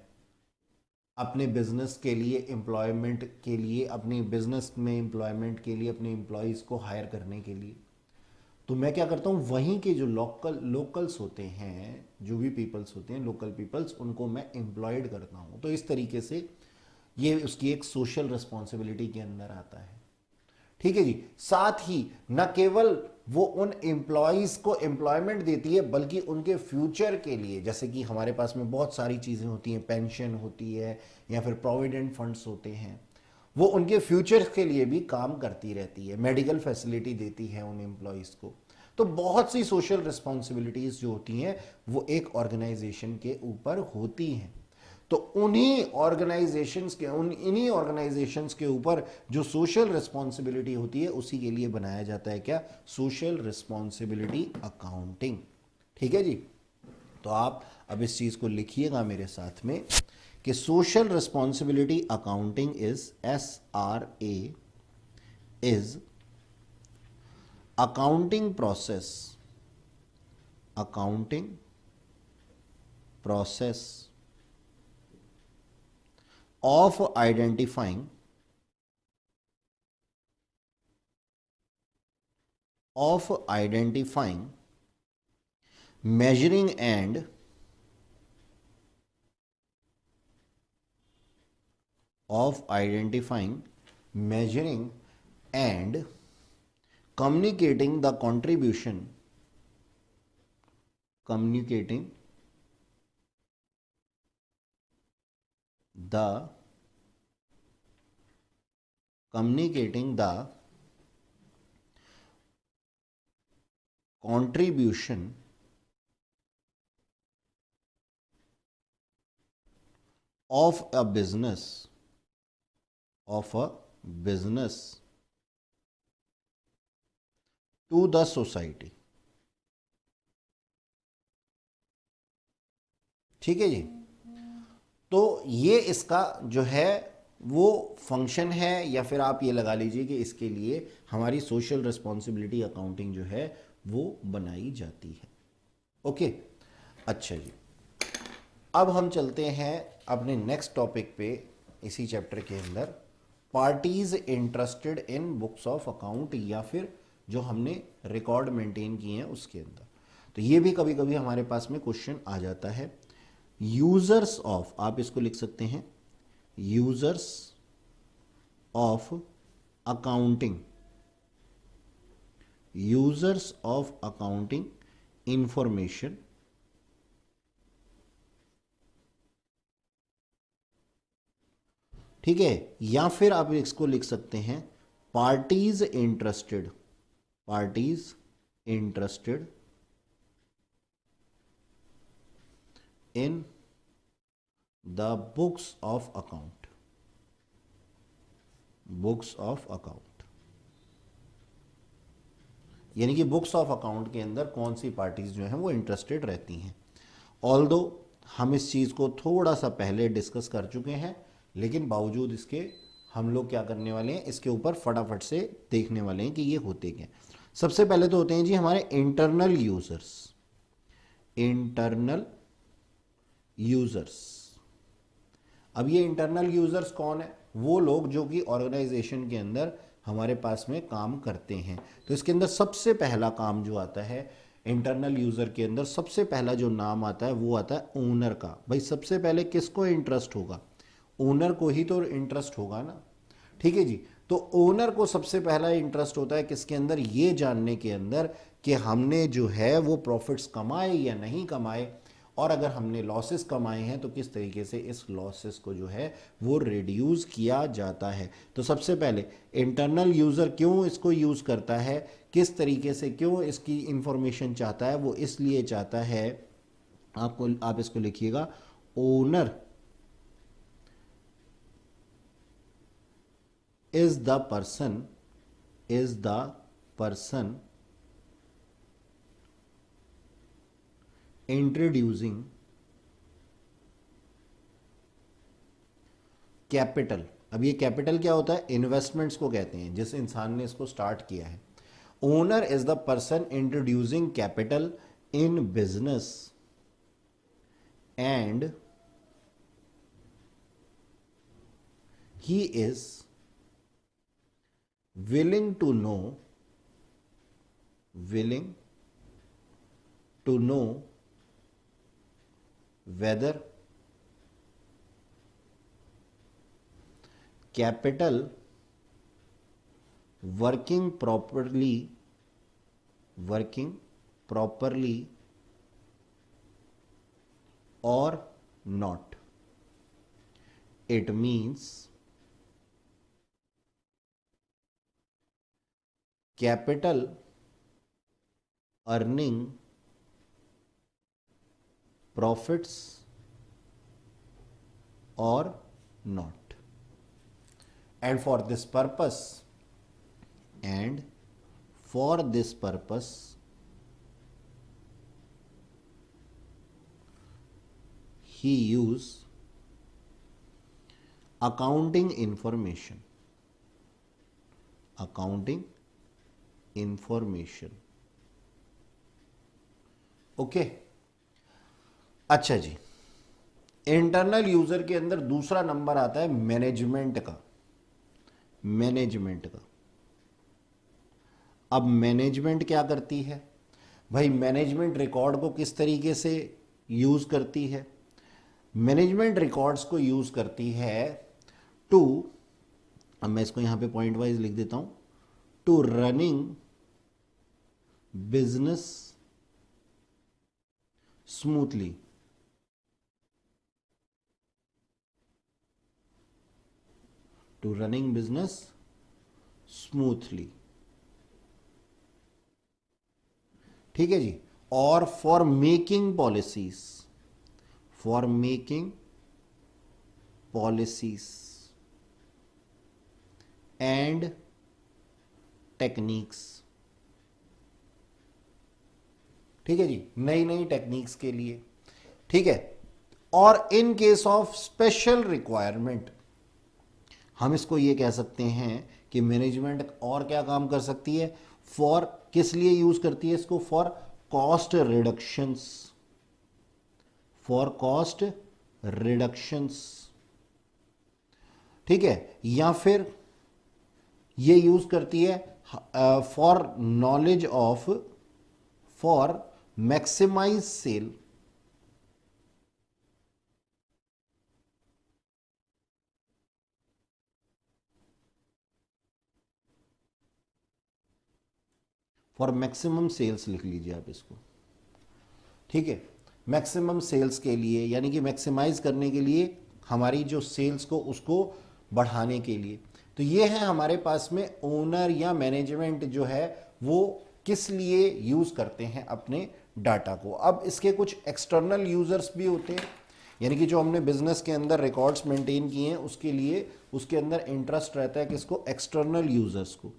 अपने बिजनेस के लिए एम्प्लॉयमेंट के लिए, अपने बिजनेस में एम्प्लॉयमेंट के लिए, अपने एम्प्लॉयज़ को हायर करने के लिए। तो मैं क्या करता हूँ, वहीं के जो लोकल्स होते हैं, जो भी पीपल्स होते हैं लोकल पीपल्स, उनको मैं एम्प्लॉयड करता हूँ। तो इस तरीके से ये उसकी एक सोशल रिस्पॉन्सिबिलिटी के अंदर आता है। ठीक है जी। साथ ही न केवल वो उन एम्प्लॉयज को एम्प्लॉयमेंट देती है, बल्कि उनके फ्यूचर के लिए, जैसे कि हमारे पास में बहुत सारी चीज़ें होती हैं, पेंशन होती है या फिर प्रोविडेंट फंड्स होते हैं, वो उनके फ्यूचर के लिए भी काम करती रहती है, मेडिकल फैसिलिटी देती है उन एम्प्लॉयज़ को। तो बहुत सी सोशल रिस्पॉन्सिबिलिटीज़ जो होती हैं वो एक ऑर्गेनाइजेशन के ऊपर होती हैं। तो इन्हीं ऑर्गेनाइजेशंस के ऊपर जो सोशल रिस्पॉन्सिबिलिटी होती है, उसी के लिए बनाया जाता है क्या, सोशल रिस्पॉन्सिबिलिटी अकाउंटिंग। ठीक है जी। तो आप अब इस चीज को लिखिएगा मेरे साथ में कि social responsibility accounting is SRA is accounting process of identifying, measuring and communicating the contribution communicating the contribution of a business to the society। ठीक है जी। तो ये इसका जो है वो फंक्शन है, या फिर आप ये लगा लीजिए कि इसके लिए हमारी सोशल रिस्पॉन्सिबिलिटी अकाउंटिंग जो है वो बनाई जाती है। ओके, अच्छा जी। अब हम चलते हैं अपने नेक्स्ट टॉपिक पे, इसी चैप्टर के अंदर, parties interested in books of account, या फिर जो हमने रिकॉर्ड मेंटेन किए हैं उसके अंदर। तो ये भी कभी कभी हमारे पास में क्वेश्चन आ जाता है। यूजर्स ऑफ, आप इसको लिख सकते हैं, users of accounting, users of accounting information, ठीक है, या फिर आप इसको लिख सकते हैं parties interested in the books of account, यानी कि बुक्स ऑफ अकाउंट के अंदर कौन सी पार्टीज जो हैं वो इंटरेस्टेड रहती हैं। ऑल्दो हम इस चीज़ को थोड़ा सा पहले डिस्कस कर चुके हैं, लेकिन बावजूद इसके हम लोग क्या करने वाले हैं, इसके ऊपर फटाफट से देखने वाले हैं कि ये होते क्या। सबसे पहले तो होते हैं जी हमारे इंटरनल यूजर्स। अब ये इंटरनल यूजर्स कौन है, वो लोग जो कि ऑर्गेनाइजेशन के अंदर हमारे पास में काम करते हैं। तो इसके अंदर सबसे पहला काम जो आता है इंटरनल यूजर के अंदर, सबसे पहला जो नाम आता है वो आता है ओनर का। भाई सबसे पहले किसको इंटरेस्ट होगा, ओनर को ही तो इंटरेस्ट होगा ना। ठीक है जी। तो ओनर को सबसे पहला इंटरेस्ट होता है किसके अंदर, ये जानने के अंदर कि हमने जो है वो प्रॉफिट्स कमाए या नहीं कमाए, और अगर हमने लॉसेस कमाए हैं तो किस तरीके से इस लॉसेस को जो है वो रिड्यूस किया जाता है। तो सबसे पहले इंटरनल यूज़र क्यों इसको यूज़ करता है, किस तरीके से क्यों इसकी इंफॉर्मेशन चाहता है, वो इसलिए चाहता है, आप इसको लिखिएगा, owner is the person introducing capital. अब ये कैपिटल क्या होता है? इन्वेस्टमेंट्स को कहते हैं, जिस इंसान ने इसको स्टार्ट किया है। Owner is the person introducing capital in business and he is willing to know whether capital working properly or not. It means capital earning profits or not. And for this purpose he use accounting information. Okay. अच्छा जी, इंटरनल यूजर के अंदर दूसरा नंबर आता है मैनेजमेंट का। अब मैनेजमेंट क्या करती है भाई? मैनेजमेंट रिकॉर्ड को किस तरीके से यूज करती है? मैनेजमेंट रिकॉर्ड्स को यूज करती है टू, अब मैं इसको यहां पे पॉइंट वाइज लिख देता हूं, टू रनिंग बिजनेस स्मूथली। ठीक है जी। और for making policies and techniques. ठीक है जी, नई नई टेक्निक्स के लिए। ठीक है। और in case of special requirement हम इसको ये कह सकते हैं कि मैनेजमेंट और क्या काम कर सकती है? फॉर, किस लिए यूज करती है इसको? For cost reductions. ठीक है। या फिर ये यूज करती है for knowledge of, for maximise sale, for maximum sales लिख लीजिए आप इसको। ठीक है, मैक्सिमम सेल्स के लिए, यानी कि मैक्सिमाइज करने के लिए, हमारी जो सेल्स को उसको बढ़ाने के लिए। तो ये है हमारे पास में ओनर या मैनेजमेंट जो है वो किस लिए यूज करते हैं अपने डाटा को। अब इसके कुछ एक्सटर्नल यूजर्स भी होते हैं, यानी कि जो हमने बिजनेस के अंदर रिकॉर्ड्स मेंटेन किए हैं उसके लिए उसके अंदर इंटरेस्ट रहता है किसको? एक्सटर्नल यूजर्स को।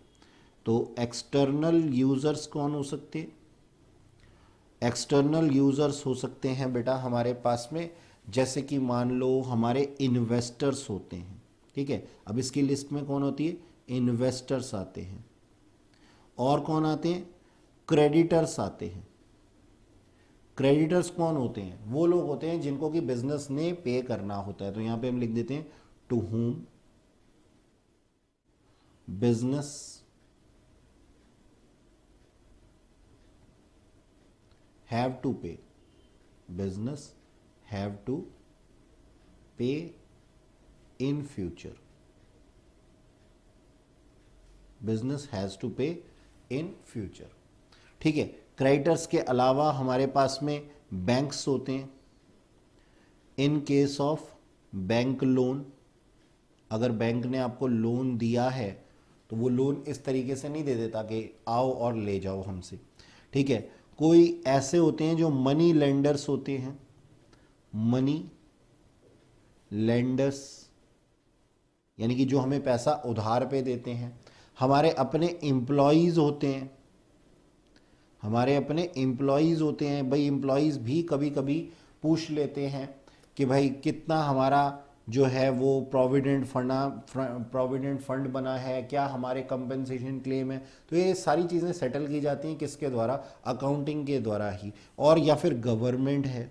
तो एक्सटर्नल यूजर्स कौन हो सकते हैं? एक्सटर्नल यूजर्स हो सकते हैं बेटा हमारे पास में, जैसे कि मान लो हमारे इन्वेस्टर्स होते हैं। ठीक है। अब इसकी लिस्ट में कौन होती है? इन्वेस्टर्स आते हैं। और कौन आते हैं? क्रेडिटर्स आते हैं। क्रेडिटर्स कौन होते हैं? वो लोग होते हैं जिनको कि बिजनेस ने पे करना होता है। तो यहां पे हम लिख देते हैं to whom business have to pay, business have to pay in future, business has to pay in future। ठीक है। क्रेडिटर्स के अलावा हमारे पास में बैंक्स होते हैं। In case of bank loan, अगर बैंक ने आपको लोन दिया है तो वो लोन इस तरीके से नहीं दे देता कि आओ और ले जाओ हमसे। ठीक है। कोई ऐसे होते हैं जो मनी लेंडर्स होते हैं। मनी लेंडर्स यानी कि जो हमें पैसा उधार पे देते हैं। हमारे अपने एम्प्लॉयज होते हैं। भाई एम्प्लॉयज भी कभी कभी पूछ लेते हैं कि भाई कितना हमारा जो है वो प्रोविडेंट फंड बना है, क्या हमारे कंपनसेशन क्लेम है। तो ये सारी चीज़ें सेटल की जाती हैं किसके द्वारा, अकाउंटिंग के द्वारा ही। और या फिर गवर्नमेंट है,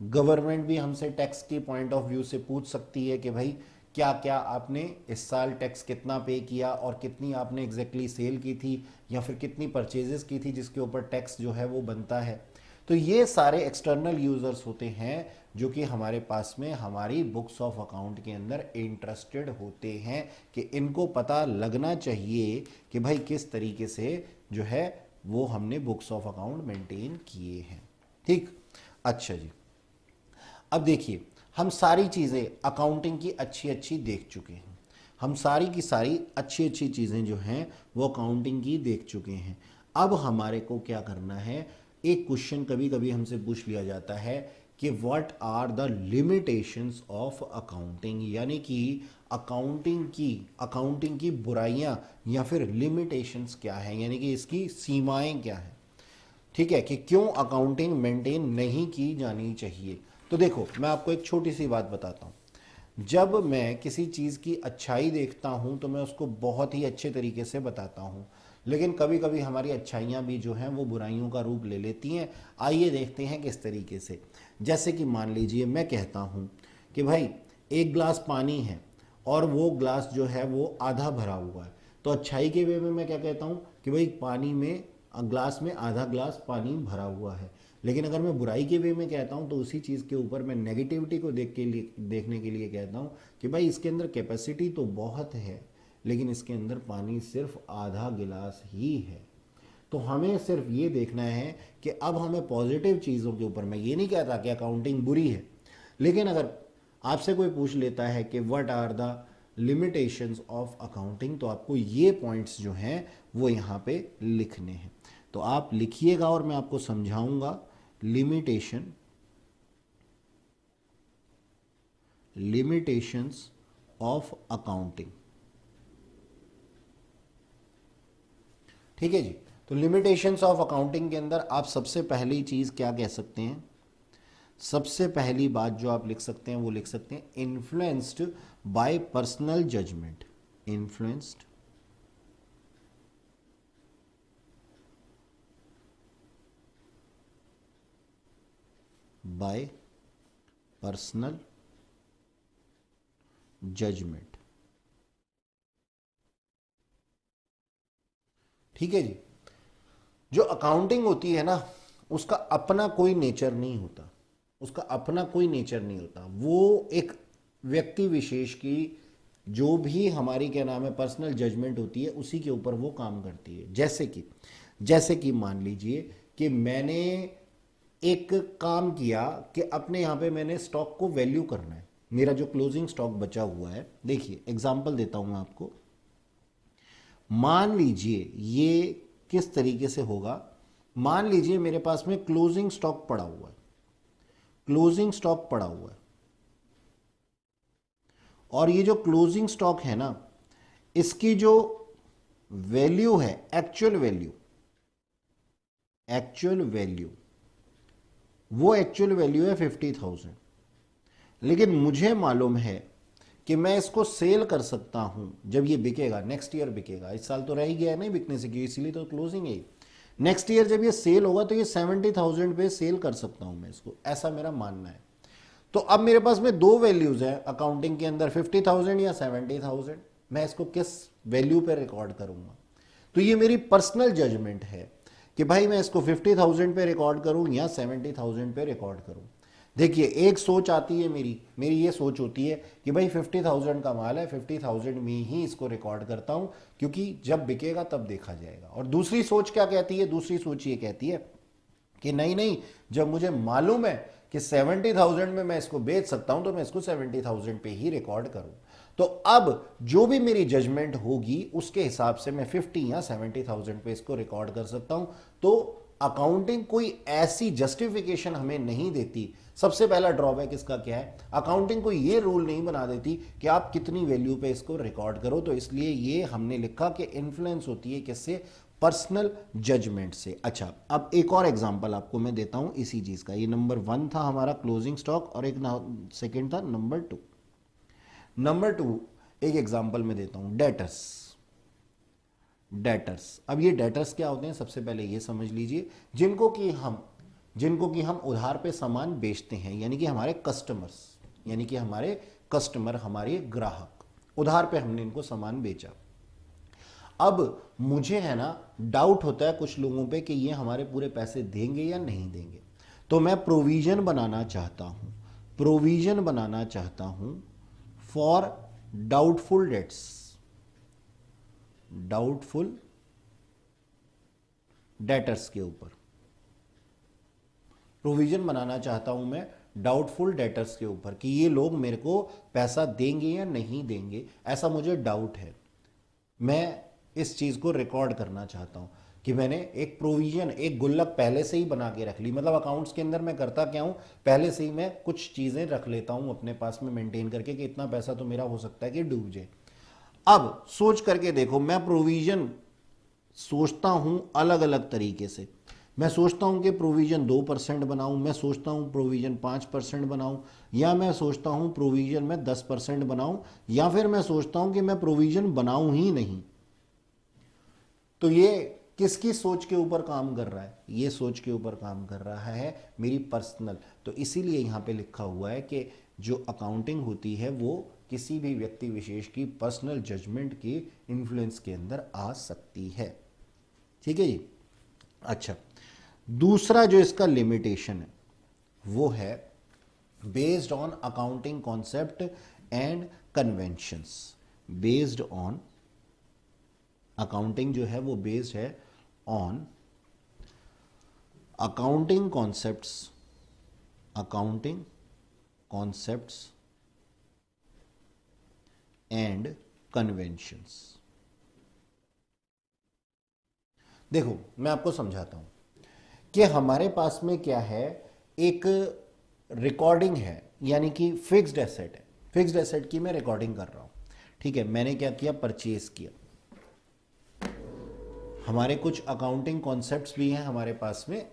गवर्नमेंट भी हमसे टैक्स की पॉइंट ऑफ व्यू से पूछ सकती है कि भाई क्या क्या आपने इस साल टैक्स कितना पे किया और कितनी आपने एग्जैक्टली सेल की थी या फिर कितनी परचेजेस की थी जिसके ऊपर टैक्स जो है वो बनता है। तो ये सारे एक्सटर्नल यूजर्स होते हैं जो कि हमारे पास में हमारी बुक्स ऑफ अकाउंट के अंदर इंटरेस्टेड होते हैं कि इनको पता लगना चाहिए कि भाई किस तरीके से जो है वो हमने बुक्स ऑफ अकाउंट मेंटेन किए हैं। ठीक, अच्छा जी। अब देखिए, हम सारी चीज़ें अकाउंटिंग की अच्छी अच्छी देख चुके हैं, हम सारी की सारी अच्छी अच्छी चीज़ें जो हैं वो अकाउंटिंग की देख चुके हैं। अब हमारे को क्या करना है, एक क्वेश्चन कभी कभी हमसे पूछ लिया जाता है कि what are the limitations of accounting, यानी कि अकाउंटिंग की बुराइयां या फिर लिमिटेशंस क्या है, यानी कि इसकी सीमाएं क्या है। ठीक है, कि क्यों अकाउंटिंग मेंटेन नहीं की जानी चाहिए। तो देखो, मैं आपको एक छोटी सी बात बताता हूँ। जब मैं किसी चीज़ की अच्छाई देखता हूँ तो मैं उसको बहुत ही अच्छे तरीके से बताता हूँ, लेकिन कभी कभी हमारी अच्छाइयाँ भी जो हैं वो बुराइयों का रूप ले लेती हैं। आइए देखते हैं किस तरीके से। जैसे कि मान लीजिए मैं कहता हूँ कि भाई एक ग्लास पानी है और वो ग्लास जो है वो आधा भरा हुआ है, तो अच्छाई के वे में मैं क्या कहता हूँ कि भाई पानी में ग्लास में आधा ग्लास पानी भरा हुआ है। लेकिन अगर मैं बुराई के वे में कहता हूँ तो उसी चीज़ के ऊपर मैं नेगेटिविटी को देखने के लिए कहता हूँ कि भाई इसके अंदर कैपेसिटी तो बहुत है लेकिन इसके अंदर पानी सिर्फ आधा गिलास ही है। तो हमें सिर्फ ये देखना है कि अब हमें पॉजिटिव चीज़ों के ऊपर, मैं ये नहीं कहता कि अकाउंटिंग बुरी है, लेकिन अगर आपसे कोई पूछ लेता है कि what are the limitations of accounting, तो आपको ये पॉइंट्स जो हैं वो यहाँ पे लिखने हैं। तो आप लिखिएगा और मैं आपको समझाऊंगा। Limitations of accounting. ठीक है जी। तो लिमिटेशंस ऑफ अकाउंटिंग के अंदर आप सबसे पहली चीज क्या कह सकते हैं, सबसे पहली बात जो आप लिख सकते हैं वो लिख सकते हैं influenced by personal judgement. Influenced by personal judgement. ठीक है जी। जो अकाउंटिंग होती है ना, उसका अपना कोई नेचर नहीं होता, उसका अपना कोई नेचर नहीं होता। वो एक व्यक्ति विशेष की जो भी हमारी क्या नाम है पर्सनल जजमेंट होती है उसी के ऊपर वो काम करती है। जैसे कि मान लीजिए कि मैंने एक काम किया कि अपने यहाँ पे मैंने स्टॉक को वैल्यू करना है, मेरा जो क्लोजिंग स्टॉक बचा हुआ है। देखिए एग्जांपल देता हूँ मैं आपको। मान लीजिए ये किस तरीके से होगा, मान लीजिए मेरे पास में क्लोजिंग स्टॉक पड़ा हुआ है, क्लोजिंग स्टॉक पड़ा हुआ है, और ये जो क्लोजिंग स्टॉक है ना इसकी जो वैल्यू है, एक्चुअल वैल्यू वो एक्चुअल वैल्यू है 50,000। लेकिन मुझे मालूम है कि मैं इसको सेल कर सकता हूं जब ये बिकेगा, नेक्स्ट ईयर बिकेगा, इस साल तो रह ही गया है नहीं बिकने से, क्योंकि इसीलिए तो क्लोजिंग है। नेक्स्ट ईयर जब ये सेल होगा तो ये 70,000 पे सेल कर सकता हूं मैं इसको, ऐसा मेरा मानना है। तो अब मेरे पास में दो वैल्यूज हैं अकाउंटिंग के अंदर, 50,000 या 70,000। मैं इसको किस वैल्यू पे रिकॉर्ड करूंगा, तो ये मेरी पर्सनल जजमेंट है कि भाई मैं इसको 50,000 पे रिकॉर्ड करूं या 70,000 पे रिकॉर्ड करूं। देखिए एक सोच आती है मेरी ये सोच होती है कि भाई 50,000 का माल है, 50,000 में ही इसको रिकॉर्ड करता हूं क्योंकि जब बिकेगा तब देखा जाएगा। और दूसरी सोच क्या कहती है, दूसरी सोच ये कहती है कि नहीं नहीं, जब मुझे मालूम है कि 70,000 में मैं इसको बेच सकता हूं तो मैं इसको 70,000 पे ही रिकॉर्ड करूं। तो अब जो भी मेरी जजमेंट होगी उसके हिसाब से मैं 50 या 70,000 पे इसको रिकॉर्ड कर सकता हूं। तो अकाउंटिंग कोई ऐसी जस्टिफिकेशन हमें नहीं देती। सबसे पहला ड्रॉबैक इसका क्या है, अकाउंटिंग कोई ये रूल नहीं बना देती कि आप कितनी वैल्यू पे इसको रिकॉर्ड करो। तो इसलिए ये हमने लिखा कि इन्फ्लुएंस होती है किससे, पर्सनल जजमेंट से। अच्छा, अब एक और एग्जांपल आपको मैं देता हूं इसी चीज का। ये नंबर 1 था हमारा क्लोजिंग स्टॉक और एक सेकंड था नंबर 2। नंबर टू, एक एग्जांपल मैं देता हूं, डेटर्स। डेटर्स, अब ये डेटर्स क्या होते हैं, सबसे पहले ये समझ लीजिए, जिनको कि हम उधार पे सामान बेचते हैं, यानी कि हमारे कस्टमर्स, यानी कि हमारे कस्टमर, हमारे ग्राहक, उधार पे हमने इनको सामान बेचा। अब मुझे है ना डाउट होता है कुछ लोगों पे कि ये हमारे पूरे पैसे देंगे या नहीं देंगे, तो मैं प्रोविजन बनाना चाहता हूं, प्रोविजन बनाना चाहता हूं for doubtful debts, doubtful debtors के ऊपर प्रोविजन बनाना चाहता हूं मैं डाउटफुल डेटर्स के ऊपर कि ये लोग मेरे को पैसा देंगे या नहीं देंगे, ऐसा मुझे डाउट है। मैं इस चीज को रिकॉर्ड करना चाहता हूं कि मैंने एक प्रोविजन, एक गुल्लक पहले से ही बना के रख ली। मतलब अकाउंट्स के अंदर मैं करता क्या हूं, पहले से ही मैं कुछ चीजें रख लेता हूं अपने पास में मेंटेन करके कि इतना पैसा तो मेरा हो सकता है कि डूब जाए। अब सोच करके देखो, मैं प्रोविजन सोचता हूं अलग अलग तरीके से। मैं सोचता हूं कि प्रोविजन 2% बनाऊं, मैं सोचता हूं प्रोविजन 5% बनाऊं, या मैं सोचता हूं प्रोविजन में 10% बनाऊं, या फिर मैं सोचता हूं कि मैं प्रोविजन बनाऊं ही नहीं। तो ये किसकी सोच के ऊपर काम कर रहा है, ये सोच के ऊपर काम कर रहा है मेरी पर्सनल। तो इसीलिए यहां पे लिखा हुआ है कि जो अकाउंटिंग होती है वो किसी भी व्यक्ति विशेष की पर्सनल जजमेंट की इन्फ्लुएंस के अंदर आ सकती है। ठीक है जी। अच्छा, दूसरा जो इसका लिमिटेशन है वो है based on accounting concept and conventions. Based on accounting जो है वो बेस्ड है on accounting concepts, accounting concepts and conventions. देखो मैं आपको समझाता हूं कि हमारे पास में क्या है, एक रिकॉर्डिंग है, यानी कि फिक्स्ड एसेट है। फिक्स्ड एसेट की मैं रिकॉर्डिंग कर रहा हूं। ठीक है, मैंने क्या किया, परचेज किया। हमारे कुछ अकाउंटिंग कॉन्सेप्ट्स भी हैं हमारे पास में,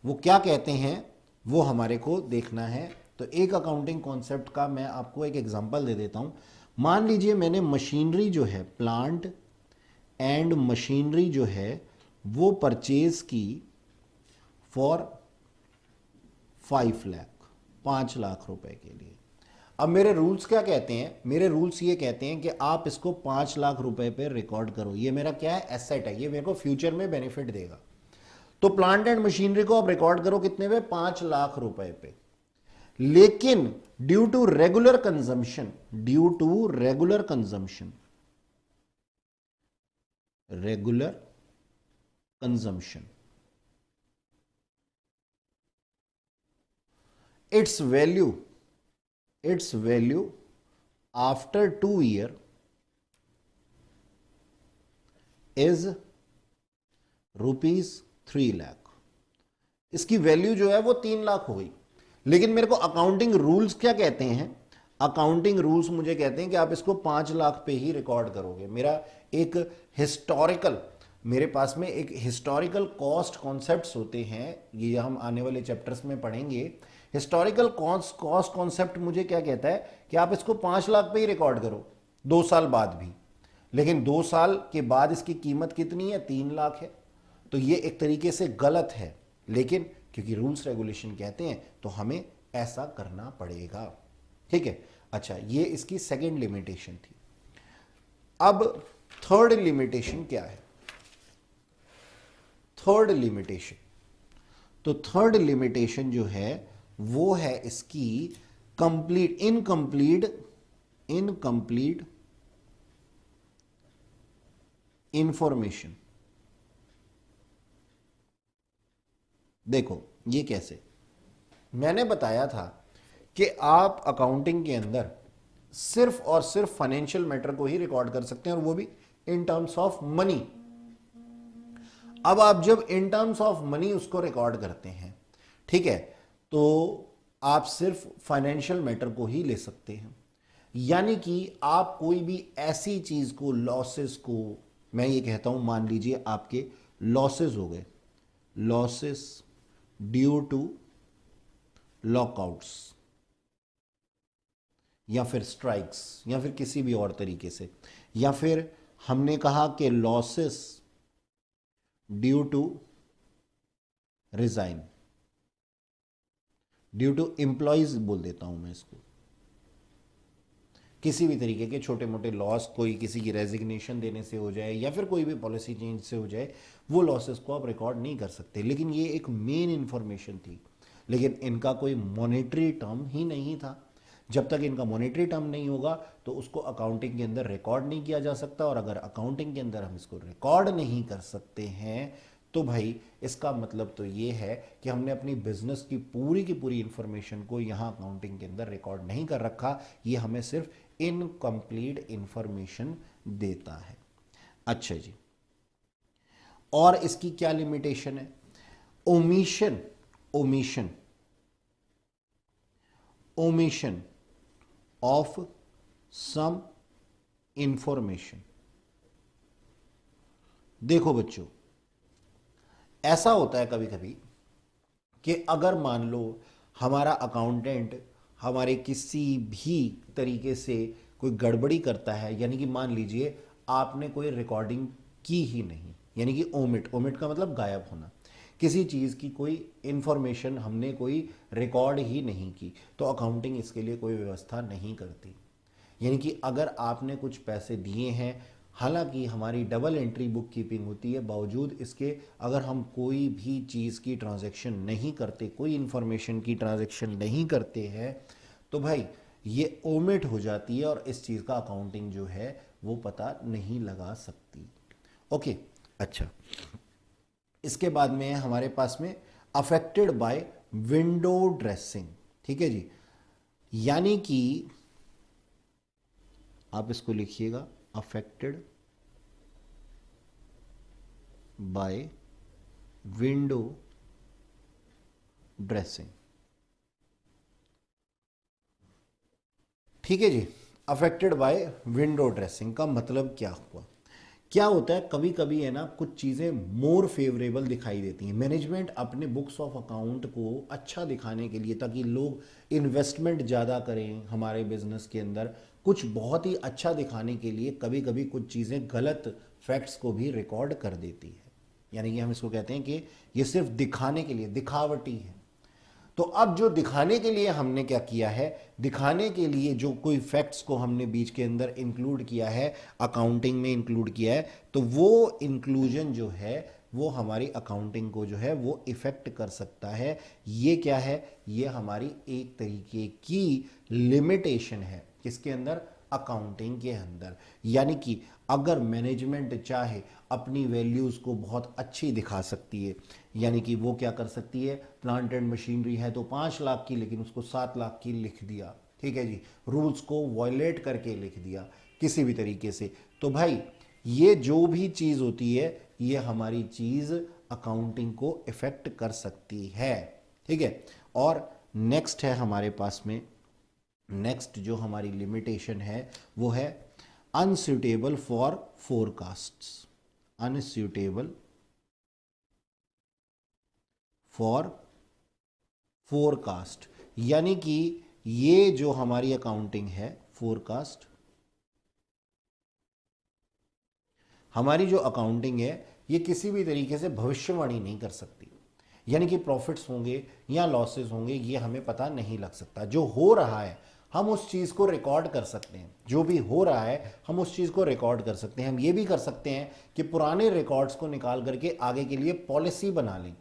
वो क्या कहते हैं वो हमारे को देखना है। तो एक अकाउंटिंग कॉन्सेप्ट का मैं आपको एक एग्जांपल दे देता हूं। मान लीजिए मैंने मशीनरी जो है, प्लांट एंड मशीनरी जो है वो परचेज की फॉर 5 लाख, 5 लाख रुपए के लिए। अब मेरे रूल्स क्या कहते हैं, मेरे रूल्स ये कहते हैं कि आप इसको 5 लाख रुपए पे रिकॉर्ड करो। ये मेरा क्या है, एसेट है, ये मेरे को फ्यूचर में बेनिफिट देगा। तो प्लांट एंड मशीनरी को आप रिकॉर्ड करो कितने पे, 5 लाख रुपए पे। लेकिन due to regular consumption, due to regular consumption, regular consumption, its value after 2 year is ₹3 lakh. इसकी वैल्यू जो है वो 3 लाख हो गई। लेकिन मेरे को अकाउंटिंग रूल्स क्या कहते हैं, अकाउंटिंग रूल्स मुझे कहते हैं कि आप इसको 5 लाख पे ही रिकॉर्ड करोगे। मेरा एक हिस्टोरिकल, मेरे पास में एक हिस्टोरिकल कॉस्ट कॉन्सेप्ट्स होते हैं, ये हम आने वाले चैप्टर्स में पढ़ेंगे। हिस्टोरिकल कॉस्ट कॉन्सेप्ट मुझे क्या कहता है कि आप इसको 5 लाख पे ही रिकॉर्ड करो 2 साल बाद भी। लेकिन 2 साल के बाद इसकी कीमत कितनी है, 3 लाख है। तो ये एक तरीके से गलत है, लेकिन क्योंकि रूल्स रेगुलेशन कहते हैं तो हमें ऐसा करना पड़ेगा। ठीक है। अच्छा, ये इसकी सेकंड लिमिटेशन थी। अब थर्ड लिमिटेशन क्या है, थर्ड लिमिटेशन, तो थर्ड लिमिटेशन जो है वो है इसकी कंप्लीट, इनकंप्लीट इंफॉर्मेशन। देखो ये कैसे, मैंने बताया था कि आप अकाउंटिंग के अंदर सिर्फ और सिर्फ फाइनेंशियल मैटर को ही रिकॉर्ड कर सकते हैं, और वो भी इन टर्म्स ऑफ मनी। अब आप जब इन टर्म्स ऑफ मनी उसको रिकॉर्ड करते हैं, ठीक है, तो आप सिर्फ फाइनेंशियल मैटर को ही ले सकते हैं। यानी कि आप कोई भी ऐसी चीज को, लॉसेस को, मैं ये कहता हूं, मान लीजिए आपके लॉसेस हो गए, लॉसेस ड्यू टू लॉकआउट्स, या फिर स्ट्राइक्स या फिर किसी भी और तरीके से, या फिर हमने कहा कि losses due to resign, due to employees बोल देता हूं मैं इसको, किसी भी तरीके के छोटे मोटे लॉस, कोई किसी की रेजिग्नेशन देने से हो जाए या फिर कोई भी पॉलिसी चेंज से हो जाए, वो लॉसेस को आप रिकॉर्ड नहीं कर सकते। लेकिन ये एक मेन इंफॉर्मेशन थी, लेकिन इनका कोई मॉनेटरी टर्म ही नहीं था। जब तक इनका मॉनेटरी टर्म नहीं होगा तो उसको अकाउंटिंग के अंदर रिकॉर्ड नहीं किया जा सकता, और अगर अकाउंटिंग के अंदर हम इसको रिकॉर्ड नहीं कर सकते हैं तो भाई इसका मतलब तो ये है कि हमने अपनी बिजनेस की पूरी इंफॉर्मेशन को यहाँ अकाउंटिंग के अंदर रिकॉर्ड नहीं कर रखा। ये हमें सिर्फ इनकम्प्लीट इंफॉर्मेशन देता है। अच्छा जी, और इसकी क्या लिमिटेशन है? Omission, omission, omission of some information. देखो बच्चों, ऐसा होता है कभी कभी कि अगर मान लो हमारा अकाउंटेंट हमारे किसी भी तरीके से कोई गड़बड़ी करता है, यानी कि मान लीजिए आपने कोई रिकॉर्डिंग की ही नहीं, यानी कि ओमिट, ओमिट का मतलब गायब होना, किसी चीज़ की कोई इंफॉर्मेशन हमने कोई रिकॉर्ड ही नहीं की, तो अकाउंटिंग इसके लिए कोई व्यवस्था नहीं करती। यानी कि अगर आपने कुछ पैसे दिए हैं, हालांकि हमारी डबल एंट्री बुक कीपिंग होती है, बावजूद इसके अगर हम कोई भी चीज़ की ट्रांजैक्शन नहीं करते, कोई इंफॉर्मेशन की ट्रांजैक्शन नहीं करते हैं, तो भाई ये ओमिट हो जाती है और इस चीज़ का अकाउंटिंग जो है वो पता नहीं लगा सकती। ओके, अच्छा, इसके बाद में है हमारे पास में अफेक्टेड बाय विंडो ड्रेसिंग। ठीक है जी, यानी कि आप इसको लिखिएगा, अफेक्टेड बाय विंडो ड्रेसिंग। ठीक है जी, अफेक्टेड बाय विंडो ड्रेसिंग का मतलब क्या हुआ? क्या होता है, कभी कभी है ना कुछ चीज़ें मोर फेवरेबल दिखाई देती हैं। मैनेजमेंट अपने बुक्स ऑफ अकाउंट को अच्छा दिखाने के लिए, ताकि लोग इन्वेस्टमेंट ज़्यादा करें हमारे बिजनेस के अंदर, कुछ बहुत ही अच्छा दिखाने के लिए कभी कभी कुछ चीज़ें गलत फैक्ट्स को भी रिकॉर्ड कर देती है। यानी कि हम इसको कहते हैं कि ये सिर्फ दिखाने के लिए, दिखावटी है। तो अब जो दिखाने के लिए हमने क्या किया है, दिखाने के लिए जो कोई फैक्ट्स को हमने बीच के अंदर इंक्लूड किया है, अकाउंटिंग में इंक्लूड किया है, तो वो इंक्लूजन जो है वो हमारी अकाउंटिंग को जो है वो इफेक्ट कर सकता है। ये क्या है? ये हमारी एक तरीके की लिमिटेशन है, किसके अंदर? अकाउंटिंग के अंदर। यानी कि अगर मैनेजमेंट चाहे अपनी वैल्यूज़ को बहुत अच्छी दिखा सकती है, यानी कि वो क्या कर सकती है, प्लांट एंड मशीनरी है तो 5 लाख की, लेकिन उसको 7 लाख की लिख दिया, ठीक है जी, रूल्स को वायलेट करके लिख दिया किसी भी तरीके से, तो भाई ये जो भी चीज़ होती है ये हमारी चीज़ अकाउंटिंग को इफेक्ट कर सकती है। ठीक है, और नेक्स्ट है हमारे पास में, नेक्स्ट जो हमारी लिमिटेशन है वो है unsuitable for forecasts, unsuitable for forecast. यानी कि ये जो हमारी अकाउंटिंग है, फोरकास्ट, हमारी जो अकाउंटिंग है ये किसी भी तरीके से भविष्यवाणी नहीं कर सकती। यानी कि प्रॉफिट्स होंगे या लॉसेस होंगे ये हमें पता नहीं लग सकता। जो हो रहा है हम उस चीज़ को रिकॉर्ड कर सकते हैं, जो भी हो रहा है हम उस चीज़ को रिकॉर्ड कर सकते हैं। हम ये भी कर सकते हैं कि पुराने रिकॉर्ड्स को निकाल करके आगे के लिए पॉलिसी बना लें,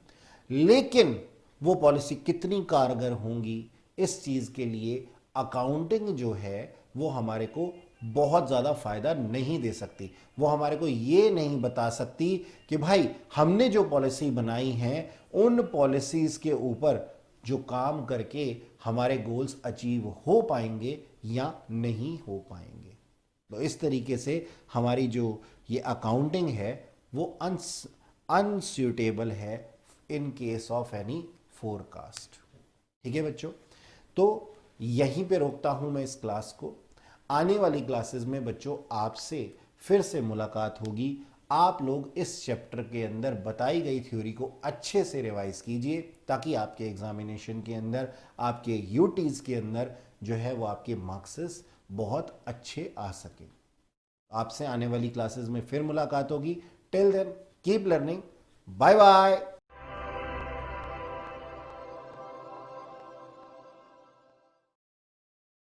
लेकिन वो पॉलिसी कितनी कारगर होंगी इस चीज़ के लिए अकाउंटिंग जो है वो हमारे को बहुत ज़्यादा फायदा नहीं दे सकती। वो हमारे को ये नहीं बता सकती कि भाई हमने जो पॉलिसी बनाई है उन पॉलिसीज़ के ऊपर जो काम करके हमारे गोल्स अचीव हो पाएंगे या नहीं हो पाएंगे। तो इस तरीके से हमारी जो ये अकाउंटिंग है वो अनसूटेबल है in case of any forecast. ठीक है बच्चों, तो यहीं पे रोकता हूं मैं इस क्लास को। आने वाली क्लासेस में बच्चों आपसे फिर से मुलाकात होगी। आप लोग इस चैप्टर के अंदर बताई गई थ्योरी को अच्छे से रिवाइज कीजिए, ताकि आपके एग्जामिनेशन के अंदर, आपके यूटीज के अंदर जो है वो आपके मार्क्सेस बहुत अच्छे आ सके। आपसे आने वाली क्लासेस में फिर मुलाकात होगी। Till then keep learning. Bye bye.